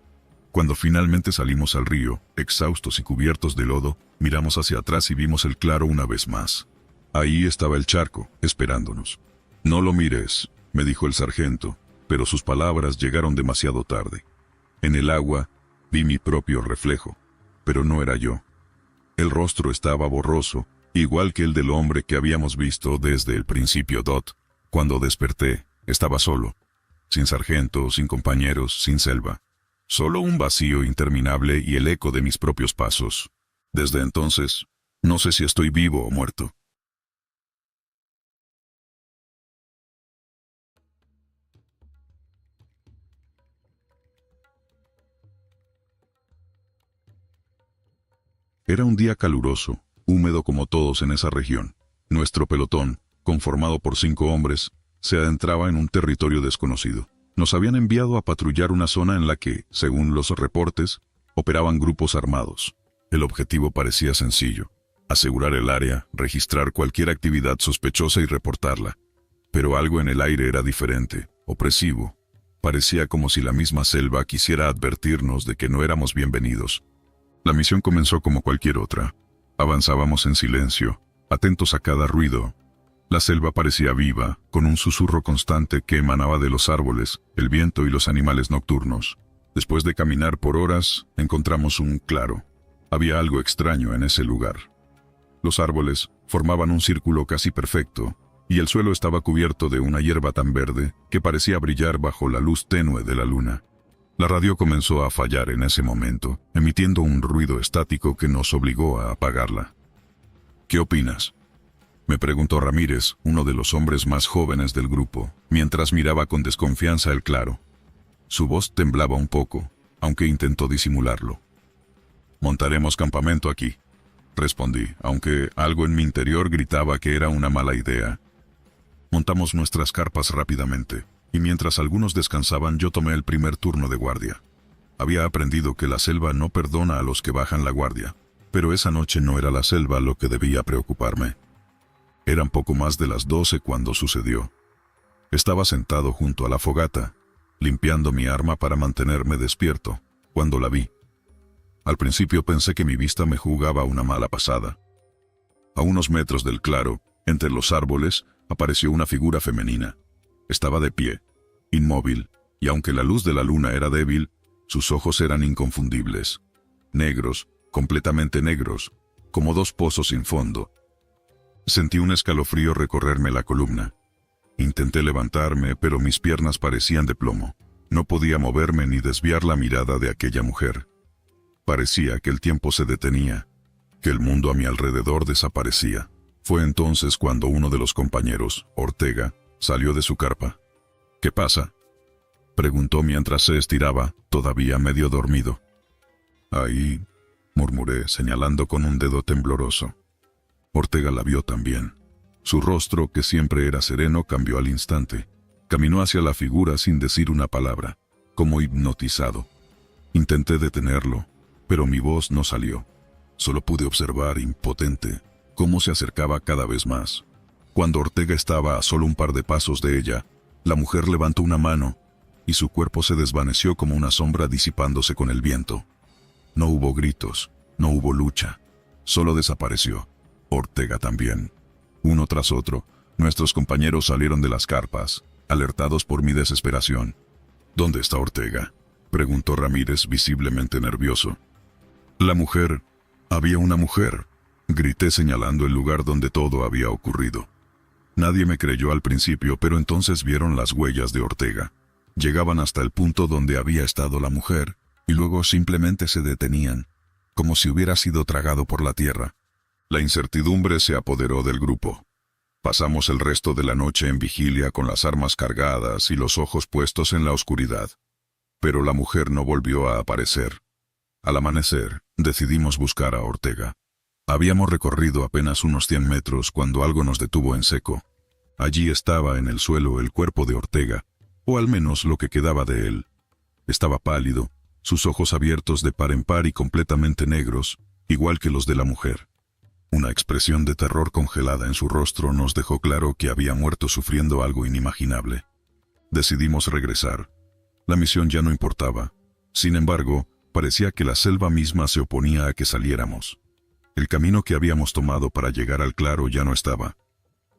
Cuando finalmente salimos al río, exhaustos y cubiertos de lodo, miramos hacia atrás y vimos el claro una vez más. Ahí estaba el charco, esperándonos. «No lo mires», me dijo el sargento, pero sus palabras llegaron demasiado tarde. En el agua, vi mi propio reflejo, pero no era yo. El rostro estaba borroso, igual que el del hombre que habíamos visto desde el principio. Cuando desperté, estaba solo, sin sargento, sin compañeros, sin selva. Solo un vacío interminable y el eco de mis propios pasos. Desde entonces, no sé si estoy vivo o muerto. Era un día caluroso, húmedo como todos en esa región. Nuestro pelotón, conformado por 5 hombres, se adentraba en un territorio desconocido. Nos habían enviado a patrullar una zona en la que, según los reportes, operaban grupos armados. El objetivo parecía sencillo: asegurar el área, registrar cualquier actividad sospechosa y reportarla. Pero algo en el aire era diferente, opresivo. Parecía como si la misma selva quisiera advertirnos de que no éramos bienvenidos. La misión comenzó como cualquier otra. Avanzábamos en silencio, atentos a cada ruido. La selva parecía viva, con un susurro constante que emanaba de los árboles, el viento y los animales nocturnos. Después de caminar por horas, encontramos un claro. Había algo extraño en ese lugar. Los árboles formaban un círculo casi perfecto, y el suelo estaba cubierto de una hierba tan verde que parecía brillar bajo la luz tenue de la luna. La radio comenzó a fallar en ese momento, emitiendo un ruido estático que nos obligó a apagarla. «¿Qué opinas?», me preguntó Ramírez, uno de los hombres más jóvenes del grupo, mientras miraba con desconfianza el claro. Su voz temblaba un poco, aunque intentó disimularlo. «Montaremos campamento aquí», respondí, aunque algo en mi interior gritaba que era una mala idea. Montamos nuestras carpas rápidamente, y mientras algunos descansaban yo tomé el primer turno de guardia. Había aprendido que la selva no perdona a los que bajan la guardia, pero esa noche no era la selva lo que debía preocuparme. Eran poco más de las 12 cuando sucedió. Estaba sentado junto a la fogata, limpiando mi arma para mantenerme despierto, cuando la vi. Al principio pensé que mi vista me jugaba una mala pasada. A unos metros del claro, entre los árboles, apareció una figura femenina. Estaba de pie, inmóvil, y aunque la luz de la luna era débil, sus ojos eran inconfundibles. Negros, completamente negros, como 2 pozos sin fondo. Sentí un escalofrío recorrerme la columna. Intenté levantarme, pero mis piernas parecían de plomo. No podía moverme ni desviar la mirada de aquella mujer. Parecía que el tiempo se detenía, que el mundo a mi alrededor desaparecía. Fue entonces cuando uno de los compañeros, Ortega, salió de su carpa. «¿Qué pasa?», preguntó mientras se estiraba, todavía medio dormido. «Ahí», murmuré, señalando con un dedo tembloroso. Ortega la vio también. Su rostro, que siempre era sereno, cambió al instante. Caminó hacia la figura sin decir una palabra, como hipnotizado. Intenté detenerlo, pero mi voz no salió. Solo pude observar, impotente, cómo se acercaba cada vez más. Cuando Ortega estaba a solo un par de pasos de ella, la mujer levantó una mano, y su cuerpo se desvaneció como una sombra disipándose con el viento. No hubo gritos, no hubo lucha, solo desapareció. Ortega también. Uno tras otro, nuestros compañeros salieron de las carpas, alertados por mi desesperación. «¿Dónde está Ortega?», preguntó Ramírez, visiblemente nervioso. «La mujer. Había una mujer», grité señalando el lugar donde todo había ocurrido. Nadie me creyó al principio, pero entonces vieron las huellas de Ortega. Llegaban hasta el punto donde había estado la mujer, y luego simplemente se detenían, como si hubiera sido tragado por la tierra. La incertidumbre se apoderó del grupo. Pasamos el resto de la noche en vigilia con las armas cargadas y los ojos puestos en la oscuridad. Pero la mujer no volvió a aparecer. Al amanecer, decidimos buscar a Ortega. Habíamos recorrido apenas unos 100 metros cuando algo nos detuvo en seco. Allí estaba en el suelo el cuerpo de Ortega, o al menos lo que quedaba de él. Estaba pálido, sus ojos abiertos de par en par y completamente negros, igual que los de la mujer. Una expresión de terror congelada en su rostro nos dejó claro que había muerto sufriendo algo inimaginable. Decidimos regresar. La misión ya no importaba. Sin embargo, parecía que la selva misma se oponía a que saliéramos. El camino que habíamos tomado para llegar al claro ya no estaba.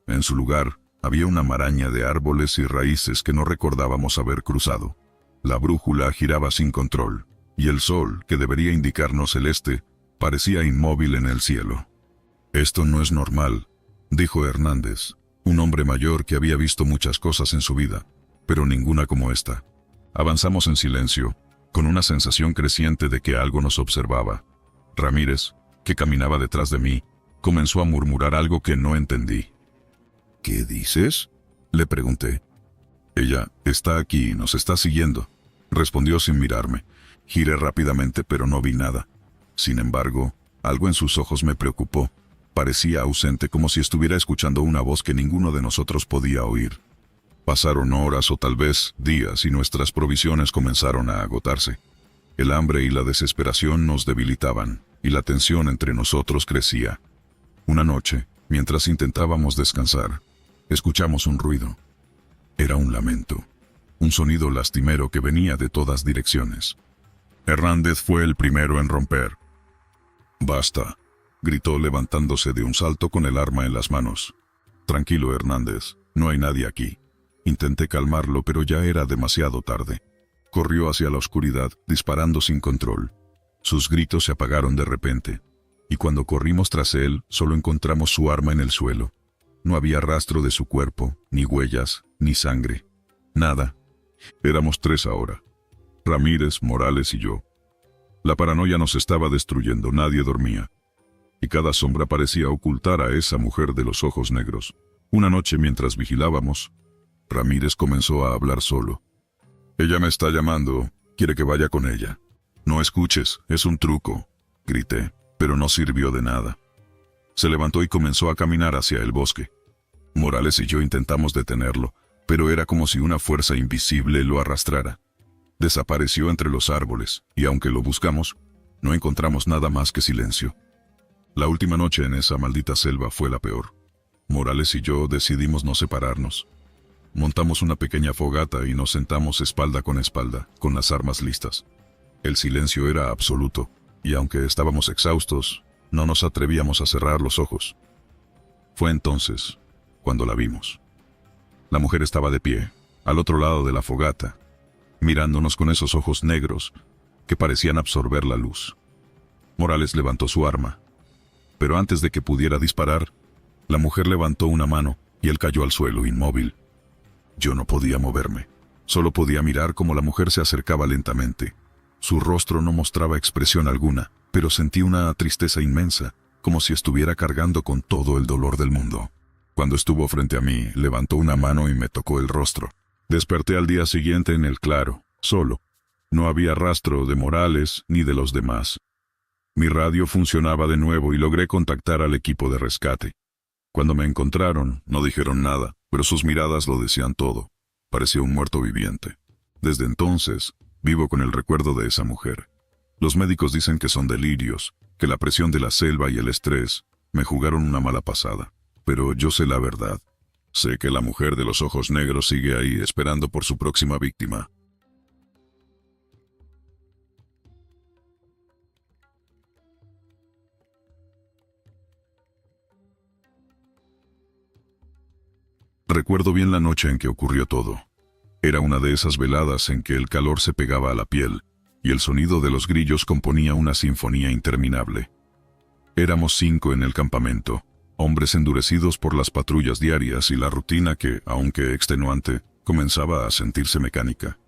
En su lugar, había una maraña de árboles y raíces que no recordábamos haber cruzado. La brújula giraba sin control, y el sol, que debería indicarnos el este, parecía inmóvil en el cielo. «Esto no es normal», dijo Hernández, un hombre mayor que había visto muchas cosas en su vida, pero ninguna como esta. Avanzamos en silencio, con una sensación creciente de que algo nos observaba. Ramírez, que caminaba detrás de mí, comenzó a murmurar algo que no entendí. «¿Qué dices?», le pregunté. «Ella está aquí y nos está siguiendo», respondió sin mirarme. Giré rápidamente, pero no vi nada. Sin embargo, algo en sus ojos me preocupó. Parecía ausente, como si estuviera escuchando una voz que ninguno de nosotros podía oír. Pasaron horas o tal vez días y nuestras provisiones comenzaron a agotarse. El hambre y la desesperación nos debilitaban, y la tensión entre nosotros crecía. Una noche, mientras intentábamos descansar, escuchamos un ruido. Era un lamento, un sonido lastimero que venía de todas direcciones. Hernández fue el primero en romper. «Basta», gritó levantándose de un salto con el arma en las manos. «Tranquilo, Hernández, no hay nadie aquí». Intenté calmarlo, pero ya era demasiado tarde. Corrió hacia la oscuridad, disparando sin control. Sus gritos se apagaron de repente, y cuando corrimos tras él, solo encontramos su arma en el suelo. No había rastro de su cuerpo, ni huellas, ni sangre. Nada. Éramos 3 ahora: Ramírez, Morales y yo. La paranoia nos estaba destruyendo, nadie dormía. Y cada sombra parecía ocultar a esa mujer de los ojos negros. Una noche, mientras vigilábamos, Ramírez comenzó a hablar solo. «Ella me está llamando, quiere que vaya con ella». «No escuches, es un truco», grité, pero no sirvió de nada. Se levantó y comenzó a caminar hacia el bosque. Morales y yo intentamos detenerlo, pero era como si una fuerza invisible lo arrastrara. Desapareció entre los árboles, y aunque lo buscamos, no encontramos nada más que silencio. La última noche en esa maldita selva fue la peor. Morales y yo decidimos no separarnos. Montamos una pequeña fogata y nos sentamos espalda, con las armas listas. El silencio era absoluto, y aunque estábamos exhaustos, no nos atrevíamos a cerrar los ojos. Fue entonces cuando la vimos. La mujer estaba de pie, al otro lado de la fogata, mirándonos con esos ojos negros que parecían absorber la luz. Morales levantó su arma, pero antes de que pudiera disparar, la mujer levantó una mano y él cayó al suelo inmóvil. Yo no podía moverme, solo podía mirar cómo la mujer se acercaba lentamente. Su rostro no mostraba expresión alguna, pero sentí una tristeza inmensa, como si estuviera cargando con todo el dolor del mundo. Cuando estuvo frente a mí, levantó una mano y me tocó el rostro. Desperté al día siguiente en el claro, solo. No había rastro de Morales ni de los demás. Mi radio funcionaba de nuevo y logré contactar al equipo de rescate. Cuando me encontraron, no dijeron nada, pero sus miradas lo decían todo. Parecía un muerto viviente. Desde entonces, vivo con el recuerdo de esa mujer. Los médicos dicen que son delirios, que la presión de la selva y el estrés me jugaron una mala pasada. Pero yo sé la verdad. Sé que la mujer de los ojos negros sigue ahí esperando por su próxima víctima. Recuerdo bien la noche en que ocurrió todo. Era una de esas veladas en que el calor se pegaba a la piel y el sonido de los grillos componía una sinfonía interminable. Éramos 5 en el campamento, hombres endurecidos por las patrullas diarias y la rutina que, aunque extenuante, comenzaba a sentirse mecánica.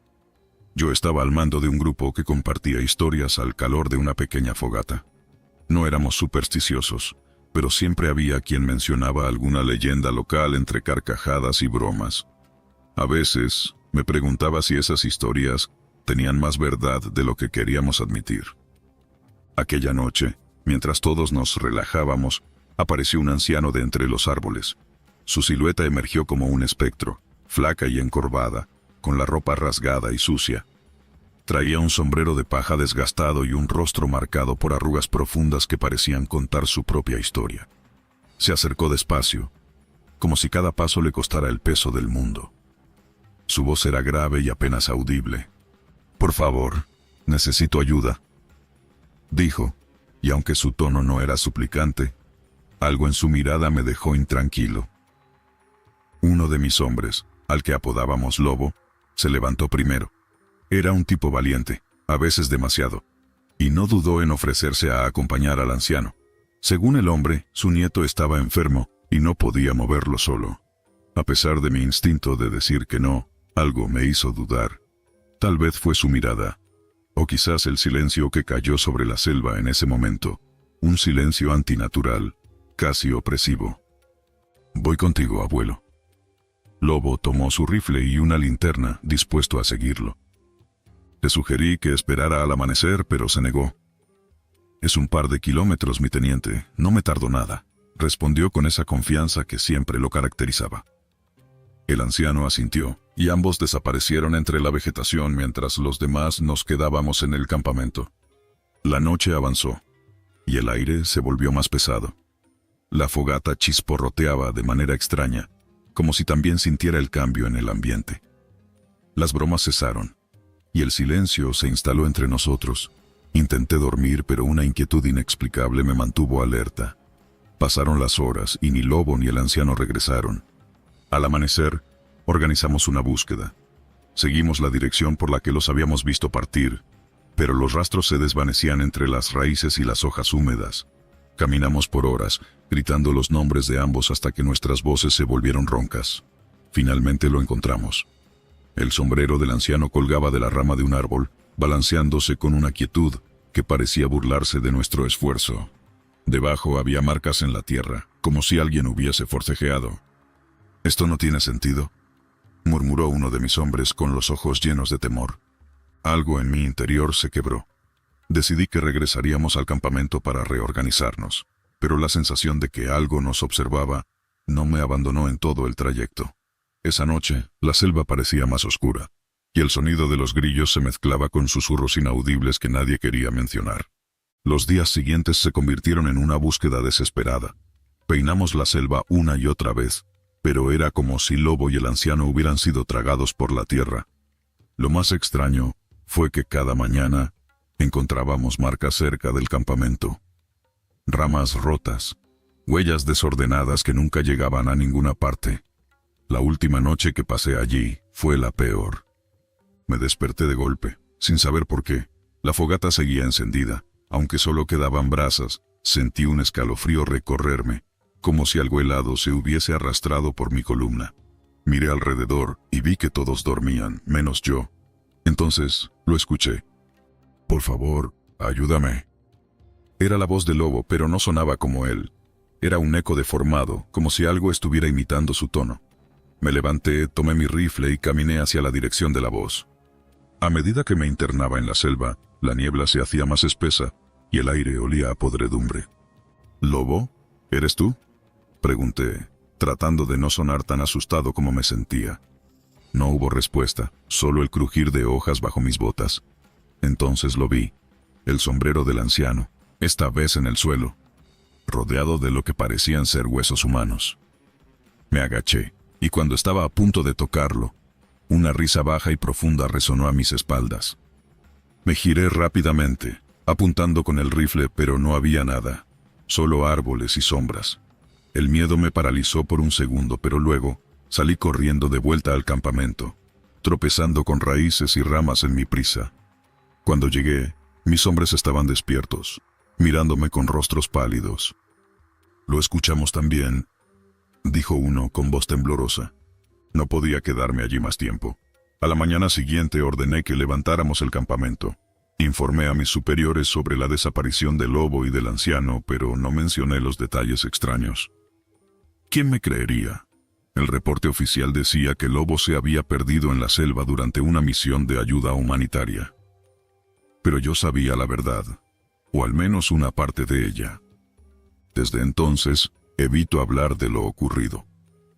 Yo estaba al mando de un grupo que compartía historias al calor de una pequeña fogata. No éramos supersticiosos, pero siempre había quien mencionaba alguna leyenda local entre carcajadas y bromas. A veces, me preguntaba si esas historias tenían más verdad de lo que queríamos admitir. Aquella noche, mientras todos nos relajábamos, apareció un anciano de entre los árboles. Su silueta emergió como un espectro, flaca y encorvada, con la ropa rasgada y sucia. Traía un sombrero de paja desgastado y un rostro marcado por arrugas profundas que parecían contar su propia historia. Se acercó despacio, como si cada paso le costara el peso del mundo. Su voz era grave y apenas audible. «Por favor, necesito ayuda», dijo, y aunque su tono no era suplicante, algo en su mirada me dejó intranquilo. Uno de mis hombres, al que apodábamos Lobo, se levantó primero. Era un tipo valiente, a veces demasiado, y no dudó en ofrecerse a acompañar al anciano. Según el hombre, su nieto estaba enfermo y no podía moverlo solo. A pesar de mi instinto de decir que no, algo me hizo dudar. Tal vez fue su mirada, o quizás el silencio que cayó sobre la selva en ese momento, un silencio antinatural, casi opresivo. «Voy contigo, abuelo». Lobo tomó su rifle y una linterna, dispuesto a seguirlo. Le sugerí que esperara al amanecer, pero se negó. «Es un par de kilómetros, mi teniente, no me tardo nada», respondió con esa confianza que siempre lo caracterizaba. El anciano asintió, y ambos desaparecieron entre la vegetación mientras los demás nos quedábamos en el campamento. La noche avanzó, y el aire se volvió más pesado. La fogata chisporroteaba de manera extraña, como si también sintiera el cambio en el ambiente. Las bromas cesaron, y el silencio se instaló entre nosotros. Intenté dormir, pero una inquietud inexplicable me mantuvo alerta. Pasaron las horas y ni Lobo ni el anciano regresaron. Al amanecer, organizamos una búsqueda. Seguimos la dirección por la que los habíamos visto partir, pero los rastros se desvanecían entre las raíces y las hojas húmedas. Caminamos por horas, gritando los nombres de ambos hasta que nuestras voces se volvieron roncas. Finalmente lo encontramos. El sombrero del anciano colgaba de la rama de un árbol, balanceándose con una quietud que parecía burlarse de nuestro esfuerzo. Debajo había marcas en la tierra, como si alguien hubiese forcejeado. «Esto no tiene sentido», murmuró uno de mis hombres con los ojos llenos de temor. Algo en mi interior se quebró. Decidí que regresaríamos al campamento para reorganizarnos, pero la sensación de que algo nos observaba no me abandonó en todo el trayecto. Esa noche, la selva parecía más oscura, y el sonido de los grillos se mezclaba con susurros inaudibles que nadie quería mencionar. Los días siguientes se convirtieron en una búsqueda desesperada. Peinamos la selva una y otra vez, pero era como si Lobo y el anciano hubieran sido tragados por la tierra. Lo más extraño fue que cada mañana encontrábamos marcas cerca del campamento. Ramas rotas, huellas desordenadas que nunca llegaban a ninguna parte. La última noche que pasé allí fue la peor. Me desperté de golpe, sin saber por qué. La fogata seguía encendida, aunque solo quedaban brasas. Sentí un escalofrío recorrerme, como si algo helado se hubiese arrastrado por mi columna. Miré alrededor y vi que todos dormían, menos yo. Entonces lo escuché. «Por favor, ayúdame». Era la voz de Lobo, pero no sonaba como él. Era un eco deformado, como si algo estuviera imitando su tono. Me levanté, tomé mi rifle y caminé hacia la dirección de la voz. A medida que me internaba en la selva, la niebla se hacía más espesa y el aire olía a podredumbre. «¿Lobo? ¿Eres tú?», pregunté, tratando de no sonar tan asustado como me sentía. No hubo respuesta, solo el crujir de hojas bajo mis botas. Entonces lo vi, el sombrero del anciano, esta vez en el suelo, rodeado de lo que parecían ser huesos humanos. Me agaché, y cuando estaba a punto de tocarlo, una risa baja y profunda resonó a mis espaldas. Me giré rápidamente, apuntando con el rifle, pero no había nada, solo árboles y sombras. El miedo me paralizó por un segundo, pero luego salí corriendo de vuelta al campamento, tropezando con raíces y ramas en mi prisa. Cuando llegué, mis hombres estaban despiertos, mirándome con rostros pálidos. «Lo escuchamos también», dijo uno con voz temblorosa. No podía quedarme allí más tiempo. A la mañana siguiente ordené que levantáramos el campamento. Informé a mis superiores sobre la desaparición del Lobo y del anciano, pero no mencioné los detalles extraños. ¿Quién me creería? El reporte oficial decía que Lobo se había perdido en la selva durante una misión de ayuda humanitaria. Pero yo sabía la verdad, o al menos una parte de ella. Desde entonces, evito hablar de lo ocurrido.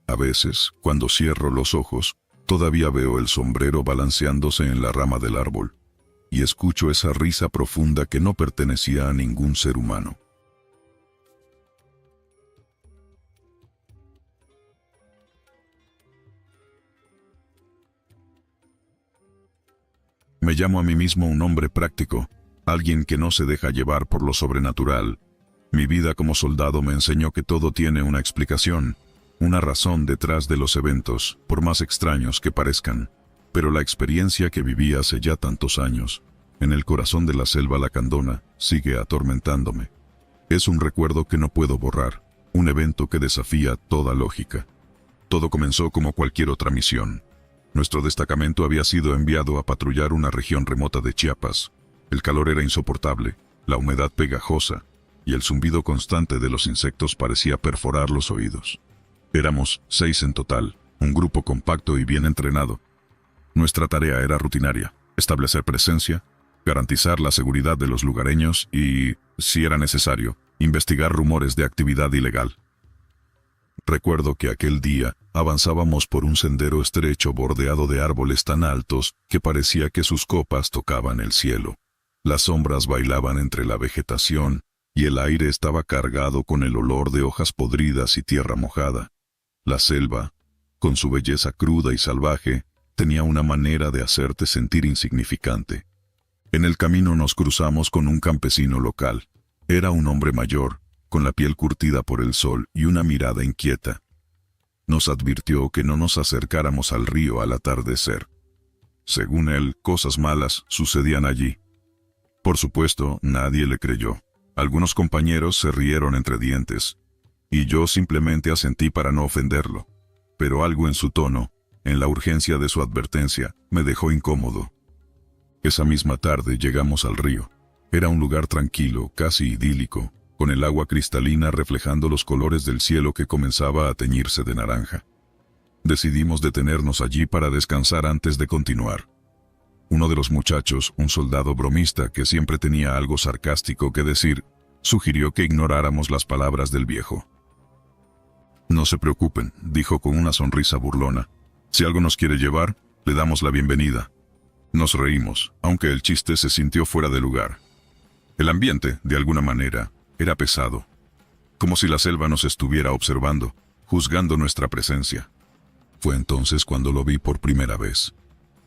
A veces, cuando cierro los ojos, todavía veo el sombrero balanceándose en la rama del árbol, y escucho esa risa profunda que no pertenecía a ningún ser humano. Me llamo a mí mismo un hombre práctico, alguien que no se deja llevar por lo sobrenatural. Mi vida como soldado me enseñó que todo tiene una explicación, una razón detrás de los eventos, por más extraños que parezcan. Pero la experiencia que viví hace ya tantos años, en el corazón de la selva lacandona, sigue atormentándome. Es un recuerdo que no puedo borrar, un evento que desafía toda lógica. Todo comenzó como cualquier otra misión. Nuestro destacamento había sido enviado a patrullar una región remota de Chiapas. El calor era insoportable, la humedad pegajosa, y el zumbido constante de los insectos parecía perforar los oídos. Éramos 6 en total, un grupo compacto y bien entrenado. Nuestra tarea era rutinaria: establecer presencia, garantizar la seguridad de los lugareños y, si era necesario, investigar rumores de actividad ilegal. Recuerdo que aquel día avanzábamos por un sendero estrecho bordeado de árboles tan altos que parecía que sus copas tocaban el cielo. Las sombras bailaban entre la vegetación y el aire estaba cargado con el olor de hojas podridas y tierra mojada. La selva, con su belleza cruda y salvaje, tenía una manera de hacerte sentir insignificante. En el camino nos cruzamos con un campesino local. Era un hombre mayor, con la piel curtida por el sol y una mirada inquieta. Nos advirtió que no nos acercáramos al río al atardecer. Según él, cosas malas sucedían allí. Por supuesto, nadie le creyó. Algunos compañeros se rieron entre dientes, y yo simplemente asentí para no ofenderlo. Pero algo en su tono, en la urgencia de su advertencia, me dejó incómodo. Esa misma tarde llegamos al río. Era un lugar tranquilo, casi idílico, con el agua cristalina reflejando los colores del cielo que comenzaba a teñirse de naranja. Decidimos detenernos allí para descansar antes de continuar. Uno de los muchachos, un soldado bromista que siempre tenía algo sarcástico que decir, sugirió que ignoráramos las palabras del viejo. «No se preocupen», dijo con una sonrisa burlona. «Si algo nos quiere llevar, le damos la bienvenida». Nos reímos, aunque el chiste se sintió fuera de lugar. El ambiente, de alguna manera, era pesado, como si la selva nos estuviera observando, juzgando nuestra presencia. Fue entonces cuando lo vi por primera vez.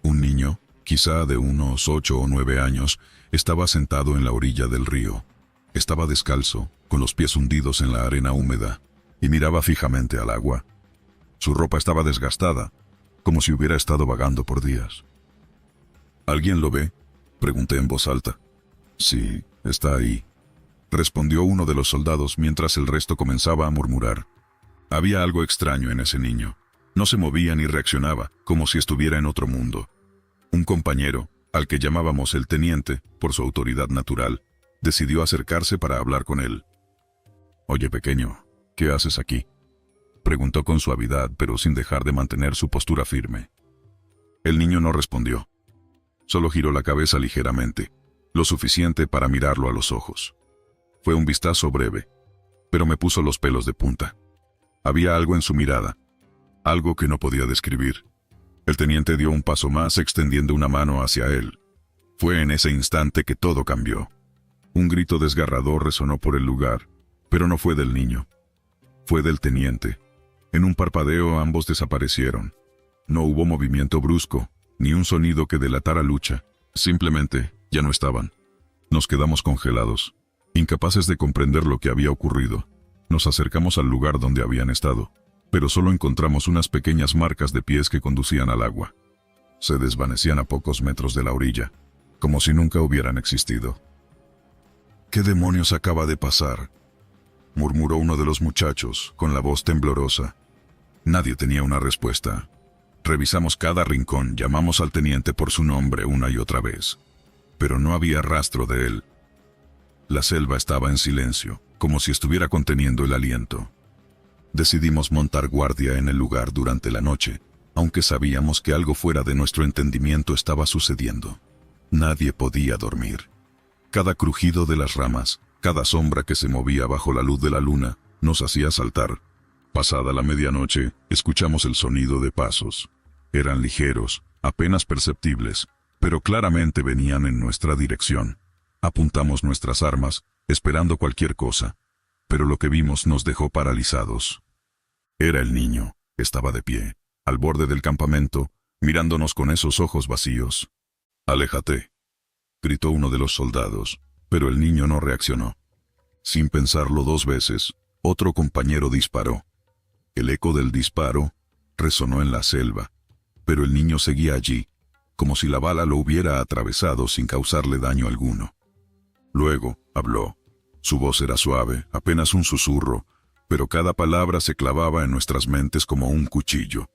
Un niño, quizá de unos 8 o 9 años, estaba sentado en la orilla del río. Estaba descalzo, con los pies hundidos en la arena húmeda, y miraba fijamente al agua. Su ropa estaba desgastada, como si hubiera estado vagando por días. «¿Alguien lo ve?», pregunté en voz alta. «Sí, está ahí», respondió uno de los soldados mientras el resto comenzaba a murmurar. Había algo extraño en ese niño. No se movía ni reaccionaba, como si estuviera en otro mundo. Un compañero, al que llamábamos el teniente, por su autoridad natural, decidió acercarse para hablar con él. «Oye, pequeño, ¿qué haces aquí?», preguntó con suavidad, pero sin dejar de mantener su postura firme. El niño no respondió. Solo giró la cabeza ligeramente, lo suficiente para mirarlo a los ojos. Fue un vistazo breve, pero me puso los pelos de punta. Había algo en su mirada, algo que no podía describir. El teniente dio un paso más extendiendo una mano hacia él. Fue en ese instante que todo cambió. Un grito desgarrador resonó por el lugar, pero no fue del niño. Fue del teniente. En un parpadeo ambos desaparecieron. No hubo movimiento brusco, ni un sonido que delatara lucha. Simplemente ya no estaban. Nos quedamos congelados, incapaces de comprender lo que había ocurrido. Nos acercamos al lugar donde habían estado, pero solo encontramos unas pequeñas marcas de pies que conducían al agua. Se desvanecían a pocos metros de la orilla, como si nunca hubieran existido. «¿Qué demonios acaba de pasar?», murmuró uno de los muchachos, con la voz temblorosa. Nadie tenía una respuesta. Revisamos cada rincón, llamamos al teniente por su nombre una y otra vez, pero no había rastro de él. La selva estaba en silencio, como si estuviera conteniendo el aliento. Decidimos montar guardia en el lugar durante la noche, aunque sabíamos que algo fuera de nuestro entendimiento estaba sucediendo. Nadie podía dormir. Cada crujido de las ramas, cada sombra que se movía bajo la luz de la luna, nos hacía saltar. Pasada la medianoche, escuchamos el sonido de pasos. Eran ligeros, apenas perceptibles, pero claramente venían en nuestra dirección. Apuntamos nuestras armas, esperando cualquier cosa, pero lo que vimos nos dejó paralizados. Era el niño. Estaba de pie, al borde del campamento, mirándonos con esos ojos vacíos. «Aléjate», gritó uno de los soldados, pero el niño no reaccionó. Sin pensarlo dos veces, otro compañero disparó. El eco del disparo resonó en la selva, pero el niño seguía allí, como si la bala lo hubiera atravesado sin causarle daño alguno. Luego habló. Su voz era suave, apenas un susurro, pero cada palabra se clavaba en nuestras mentes como un cuchillo.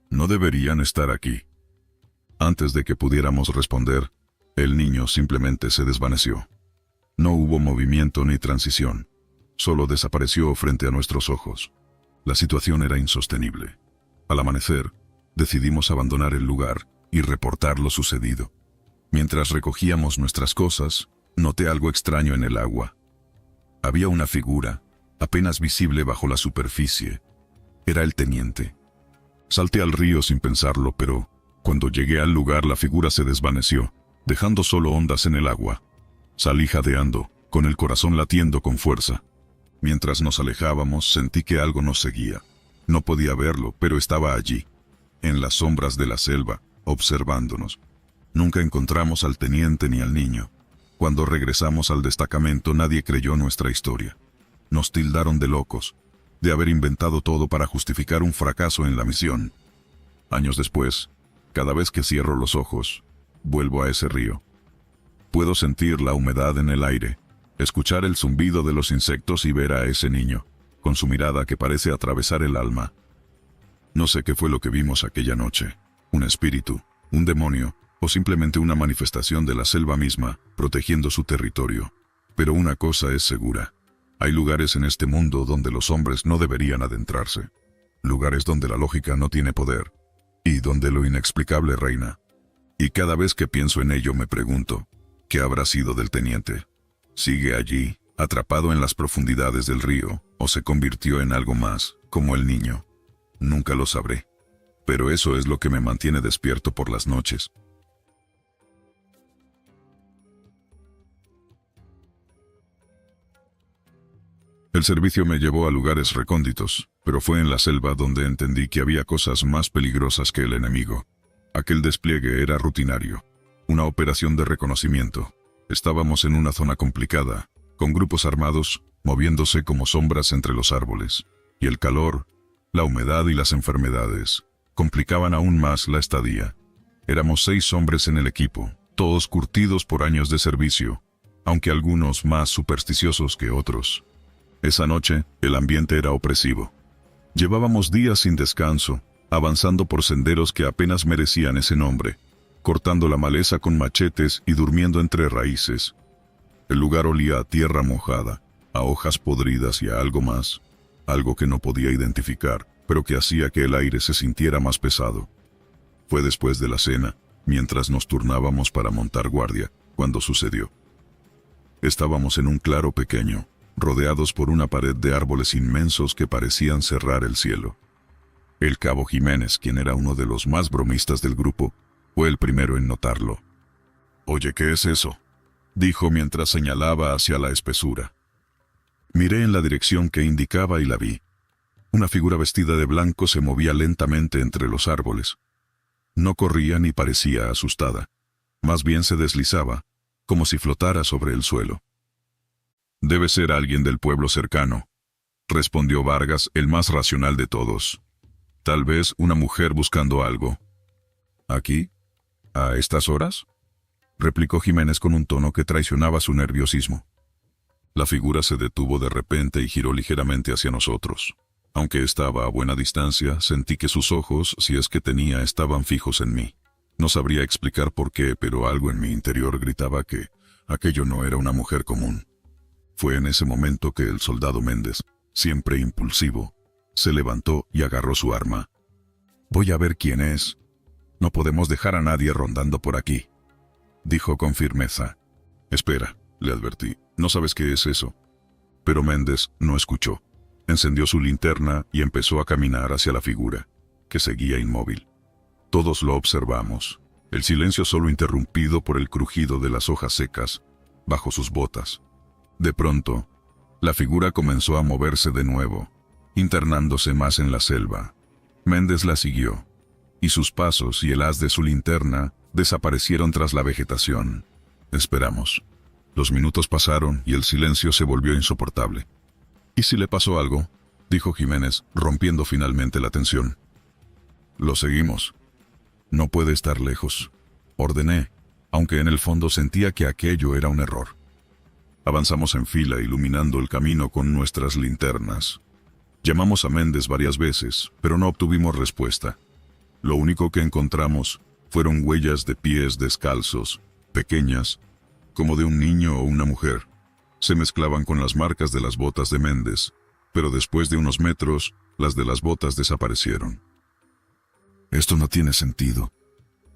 «No deberían estar aquí». Antes de que pudiéramos responder, el niño simplemente se desvaneció. No hubo movimiento ni transición, solo desapareció frente a nuestros ojos. La situación era insostenible. Al amanecer, decidimos abandonar el lugar y reportar lo sucedido. Mientras recogíamos nuestras cosas, noté algo extraño en el agua. Había una figura, apenas visible bajo la superficie. Era el teniente. Salté al río sin pensarlo, pero cuando llegué al lugar la figura se desvaneció, dejando solo ondas en el agua. Salí jadeando, con el corazón latiendo con fuerza. Mientras nos alejábamos, sentí que algo nos seguía. No podía verlo, pero estaba allí, en las sombras de la selva, observándonos. Nunca encontramos al teniente ni al niño. Cuando regresamos al destacamento, nadie creyó nuestra historia. Nos tildaron de locos, de haber inventado todo para justificar un fracaso en la misión. Años después, cada vez que cierro los ojos, vuelvo a ese río. Puedo sentir la humedad en el aire, escuchar el zumbido de los insectos y ver a ese niño, con su mirada que parece atravesar el alma. No sé qué fue lo que vimos aquella noche, un espíritu, un demonio, o simplemente una manifestación de la selva misma, protegiendo su territorio. Pero una cosa es segura. Hay lugares en este mundo donde los hombres no deberían adentrarse. Lugares donde la lógica no tiene poder, y donde lo inexplicable reina. Y cada vez que pienso en ello me pregunto, ¿qué habrá sido del teniente? ¿Sigue allí, atrapado en las profundidades del río, o se convirtió en algo más, como el niño? Nunca lo sabré. Pero eso es lo que me mantiene despierto por las noches. El servicio me llevó a lugares recónditos, pero fue en la selva donde entendí que había cosas más peligrosas que el enemigo. Aquel despliegue era rutinario, una operación de reconocimiento. Estábamos en una zona complicada, con grupos armados, moviéndose como sombras entre los árboles, y el calor, la humedad y las enfermedades complicaban aún más la estadía. Éramos 6 hombres en el equipo, todos curtidos por años de servicio, aunque algunos más supersticiosos que otros. Esa noche, el ambiente era opresivo. Llevábamos días sin descanso, avanzando por senderos que apenas merecían ese nombre, cortando la maleza con machetes y durmiendo entre raíces. El lugar olía a tierra mojada, a hojas podridas y a algo más, algo que no podía identificar, pero que hacía que el aire se sintiera más pesado. Fue después de la cena, mientras nos turnábamos para montar guardia, cuando sucedió. Estábamos en un claro pequeño, rodeados por una pared de árboles inmensos que parecían cerrar el cielo. El cabo Jiménez, quien era uno de los más bromistas del grupo, fue el primero en notarlo. «Oye, ¿qué es eso?», dijo mientras señalaba hacia la espesura. Miré en la dirección que indicaba y la vi. Una figura vestida de blanco se movía lentamente entre los árboles. No corría ni parecía asustada. Más bien se deslizaba, como si flotara sobre el suelo. «Debe ser alguien del pueblo cercano», respondió Vargas, el más racional de todos. «Tal vez una mujer buscando algo». «¿Aquí? ¿A estas horas?», replicó Jiménez con un tono que traicionaba su nerviosismo. La figura se detuvo de repente y giró ligeramente hacia nosotros. Aunque estaba a buena distancia, sentí que sus ojos, si es que tenía, estaban fijos en mí. No sabría explicar por qué, pero algo en mi interior gritaba que aquello no era una mujer común. Fue en ese momento que el soldado Méndez, siempre impulsivo, se levantó y agarró su arma. «Voy a ver quién es. No podemos dejar a nadie rondando por aquí», dijo con firmeza. «Espera», le advertí, «no sabes qué es eso». Pero Méndez no escuchó. Encendió su linterna y empezó a caminar hacia la figura, que seguía inmóvil. Todos lo observamos, el silencio solo interrumpido por el crujido de las hojas secas bajo sus botas. De pronto, la figura comenzó a moverse de nuevo, internándose más en la selva. Méndez la siguió. y sus pasos y el haz de su linterna desaparecieron tras la vegetación. Esperamos. Los minutos pasaron y el silencio se volvió insoportable. ¿Y si le pasó algo?, dijo Jiménez, rompiendo finalmente la tensión. Lo seguimos. No puede estar lejos, ordené, aunque en el fondo sentía que aquello era un error. Avanzamos en fila iluminando el camino con nuestras linternas. Llamamos a Méndez varias veces, pero no obtuvimos respuesta. Lo único que encontramos fueron huellas de pies descalzos, pequeñas, como de un niño o una mujer. Se mezclaban con las marcas de las botas de Méndez, pero después de unos metros, las de las botas desaparecieron. «Esto no tiene sentido»,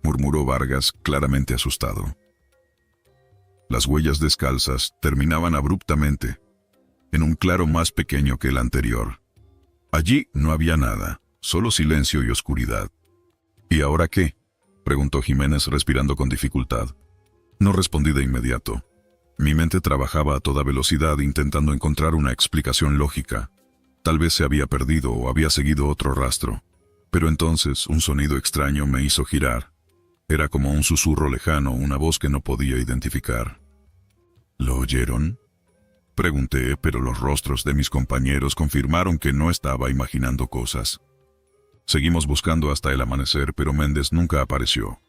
murmuró Vargas, claramente asustado. Las huellas descalzas terminaban abruptamente, en un claro más pequeño que el anterior. Allí no había nada, solo silencio y oscuridad. «¿Y ahora qué?», preguntó Jiménez respirando con dificultad. No respondí de inmediato. Mi mente trabajaba a toda velocidad intentando encontrar una explicación lógica. Tal vez se había perdido o había seguido otro rastro. Pero entonces un sonido extraño me hizo girar. Era como un susurro lejano, una voz que no podía identificar. ¿Lo oyeron?, pregunté, pero los rostros de mis compañeros confirmaron que no estaba imaginando cosas. Seguimos buscando hasta el amanecer, pero Méndez nunca apareció.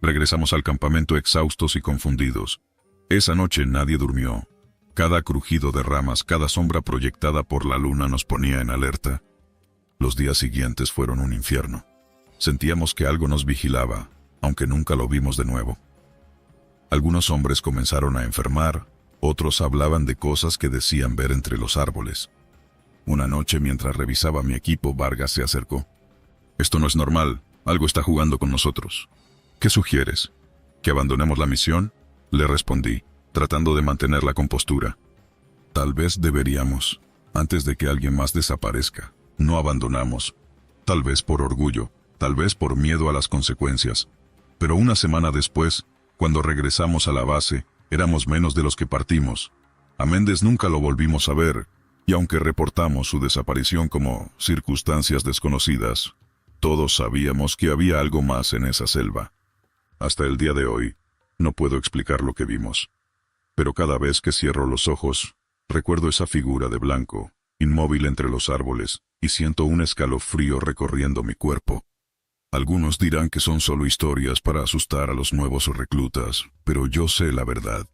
Regresamos al campamento exhaustos y confundidos. Esa noche nadie durmió. Cada crujido de ramas, cada sombra proyectada por la luna nos ponía en alerta. Los días siguientes fueron un infierno. Sentíamos que algo nos vigilaba, aunque nunca lo vimos de nuevo. Algunos hombres comenzaron a enfermar, otros hablaban de cosas que decían ver entre los árboles. Una noche, mientras revisaba mi equipo, Vargas se acercó. «Esto no es normal, algo está jugando con nosotros. ¿Qué sugieres? ¿Que abandonemos la misión?», le respondí, tratando de mantener la compostura. «Tal vez deberíamos, antes de que alguien más desaparezca. No abandonamos. Tal vez por orgullo, tal vez por miedo a las consecuencias. Pero una semana después, cuando regresamos a la base, éramos menos de los que partimos. A Méndez nunca lo volvimos a ver, y aunque reportamos su desaparición como circunstancias desconocidas, todos sabíamos que había algo más en esa selva. Hasta el día de hoy, no puedo explicar lo que vimos. Pero cada vez que cierro los ojos, recuerdo esa figura de blanco, inmóvil entre los árboles, y siento un escalofrío recorriendo mi cuerpo. Algunos dirán que son solo historias para asustar a los nuevos reclutas, pero yo sé la verdad.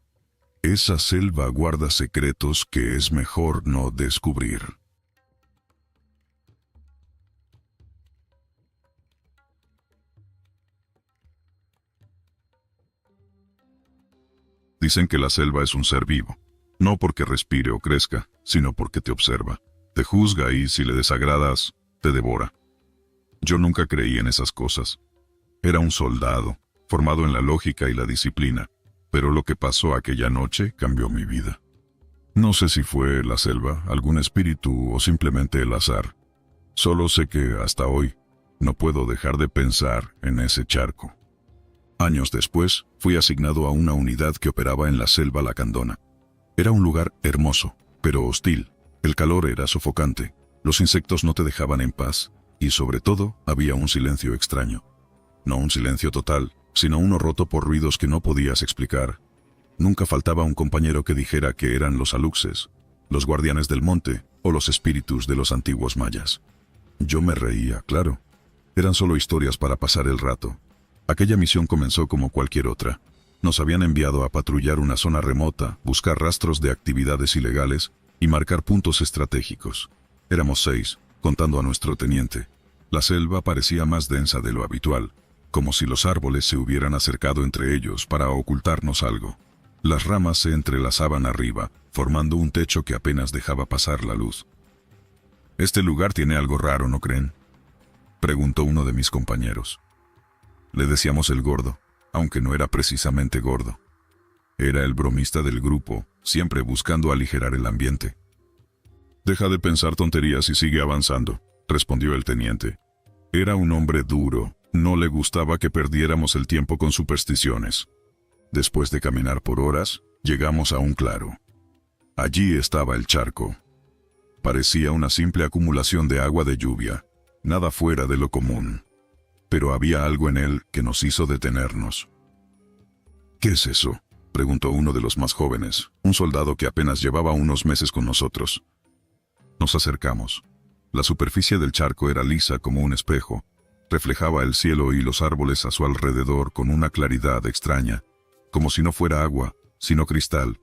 Esa selva guarda secretos que es mejor no descubrir. Dicen que la selva es un ser vivo, no porque respire o crezca, sino porque te observa, te juzga y si le desagradas, te devora. Yo nunca creí en esas cosas. Era un soldado, formado en la lógica y la disciplina, pero lo que pasó aquella noche cambió mi vida. No sé si fue la selva, algún espíritu o simplemente el azar. Solo sé que hasta hoy no puedo dejar de pensar en ese charco. Años después, fui asignado a una unidad que operaba en la selva lacandona. Era un lugar hermoso, pero hostil. El calor era sofocante, los insectos no te dejaban en paz, y sobre todo, había un silencio extraño. No un silencio total, sino uno roto por ruidos que no podías explicar. Nunca faltaba un compañero que dijera que eran los aluxes, los guardianes del monte o los espíritus de los antiguos mayas. Yo me reía, claro. Eran solo historias para pasar el rato. Aquella misión comenzó como cualquier otra. Nos habían enviado a patrullar una zona remota, buscar rastros de actividades ilegales y marcar puntos estratégicos. Éramos 6, contando a nuestro teniente. La selva parecía más densa de lo habitual, como si los árboles se hubieran acercado entre ellos para ocultarnos algo. Las ramas se entrelazaban arriba, formando un techo que apenas dejaba pasar la luz. «Este lugar tiene algo raro, ¿no creen?», preguntó uno de mis compañeros. Le decíamos el gordo, aunque no era precisamente gordo. Era el bromista del grupo, siempre buscando aligerar el ambiente. «Deja de pensar tonterías y sigue avanzando», respondió el teniente. Era un hombre duro, no le gustaba que perdiéramos el tiempo con supersticiones. Después de caminar por horas, llegamos a un claro. Allí estaba el charco. Parecía una simple acumulación de agua de lluvia, nada fuera de lo común. pero había algo en él que nos hizo detenernos. ¿Qué es eso?, preguntó uno de los más jóvenes, un soldado que apenas llevaba unos meses con nosotros. Nos acercamos. La superficie del charco era lisa como un espejo, reflejaba el cielo y los árboles a su alrededor con una claridad extraña, como si no fuera agua, sino cristal.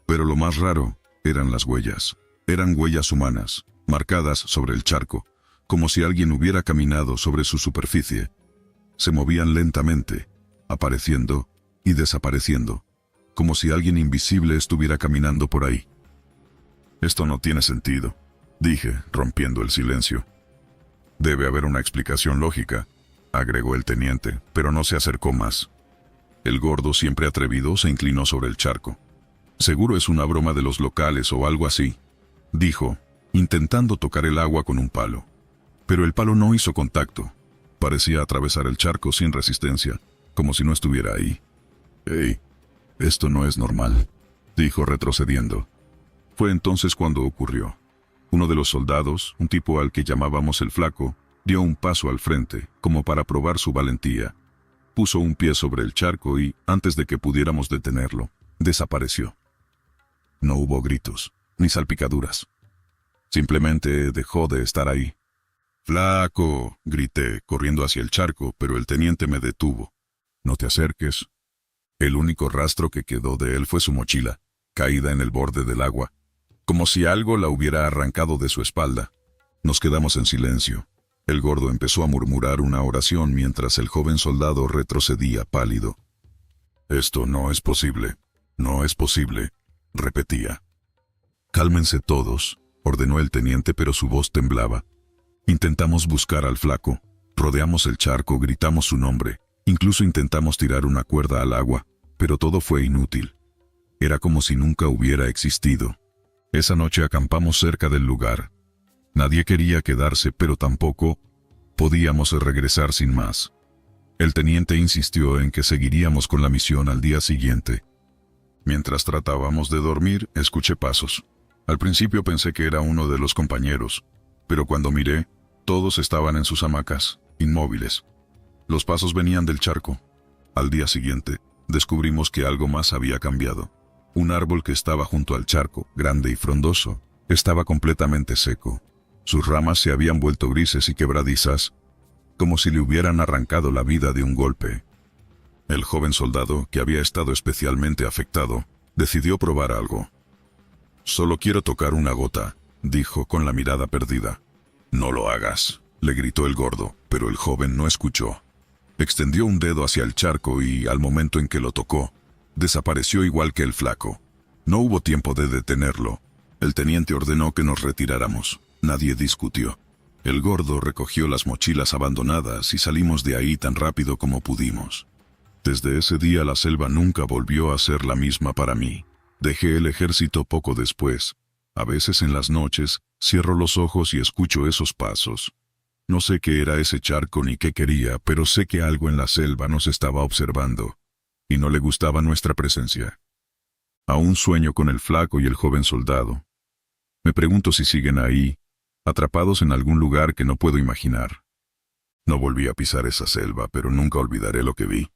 Pero lo más raro eran las huellas. Eran huellas humanas, marcadas sobre el charco, como si alguien hubiera caminado sobre su superficie. Se movían lentamente, apareciendo y desapareciendo, como si alguien invisible estuviera caminando por ahí. «Esto no tiene sentido», dije, rompiendo el silencio. «Debe haber una explicación lógica», agregó el teniente, pero no se acercó más. El gordo, siempre atrevido, se inclinó sobre el charco. «Seguro es una broma de los locales o algo así», dijo, intentando tocar el agua con un palo. Pero el palo no hizo contacto. Parecía atravesar el charco sin resistencia, como si no estuviera ahí. «Hey, esto no es normal», dijo retrocediendo. Fue entonces cuando ocurrió. Uno de los soldados, un tipo al que llamábamos el Flaco, dio un paso al frente, como para probar su valentía. Puso un pie sobre el charco y, antes de que pudiéramos detenerlo, desapareció. No hubo gritos, ni salpicaduras. Simplemente dejó de estar ahí. «¡Flaco!», grité, corriendo hacia el charco, pero el teniente me detuvo. «No te acerques». El único rastro que quedó de él fue su mochila, caída en el borde del agua, como si algo la hubiera arrancado de su espalda. Nos quedamos en silencio. El gordo empezó a murmurar una oración mientras el joven soldado retrocedía pálido. «Esto no es posible, no es posible», repetía. «Cálmense todos», ordenó el teniente, pero su voz temblaba. Intentamos buscar al Flaco, rodeamos el charco, gritamos su nombre, incluso intentamos tirar una cuerda al agua, pero todo fue inútil. Era como si nunca hubiera existido. Esa noche acampamos cerca del lugar. Nadie quería quedarse, pero tampoco podíamos regresar sin más. El teniente insistió en que seguiríamos con la misión al día siguiente. Mientras tratábamos de dormir, escuché pasos. Al principio pensé que era uno de los compañeros, pero cuando miré, todos estaban en sus hamacas, inmóviles. Los pasos venían del charco. Al día siguiente, descubrimos que algo más había cambiado. Un árbol que estaba junto al charco, grande y frondoso, estaba completamente seco. Sus ramas se habían vuelto grises y quebradizas, como si le hubieran arrancado la vida de un golpe. El joven soldado, que había estado especialmente afectado, decidió probar algo. «Solo quiero tocar una gota», dijo con la mirada perdida. «No lo hagas», le gritó el gordo, pero el joven no escuchó. Extendió un dedo hacia el charco y, al momento en que lo tocó, desapareció igual que el Flaco. No hubo tiempo de detenerlo. El teniente ordenó que nos retiráramos. Nadie discutió. El gordo recogió las mochilas abandonadas y salimos de ahí tan rápido como pudimos. Desde ese día la selva nunca volvió a ser la misma para mí. Dejé el ejército poco después. A veces en las noches cierro los ojos y escucho esos pasos. No sé qué era ese charco ni qué quería, pero sé que algo en la selva nos estaba observando, y no le gustaba nuestra presencia. Aún sueño con el Flaco y el joven soldado. Me pregunto si siguen ahí, atrapados en algún lugar que no puedo imaginar. No volví a pisar esa selva, pero nunca olvidaré lo que vi.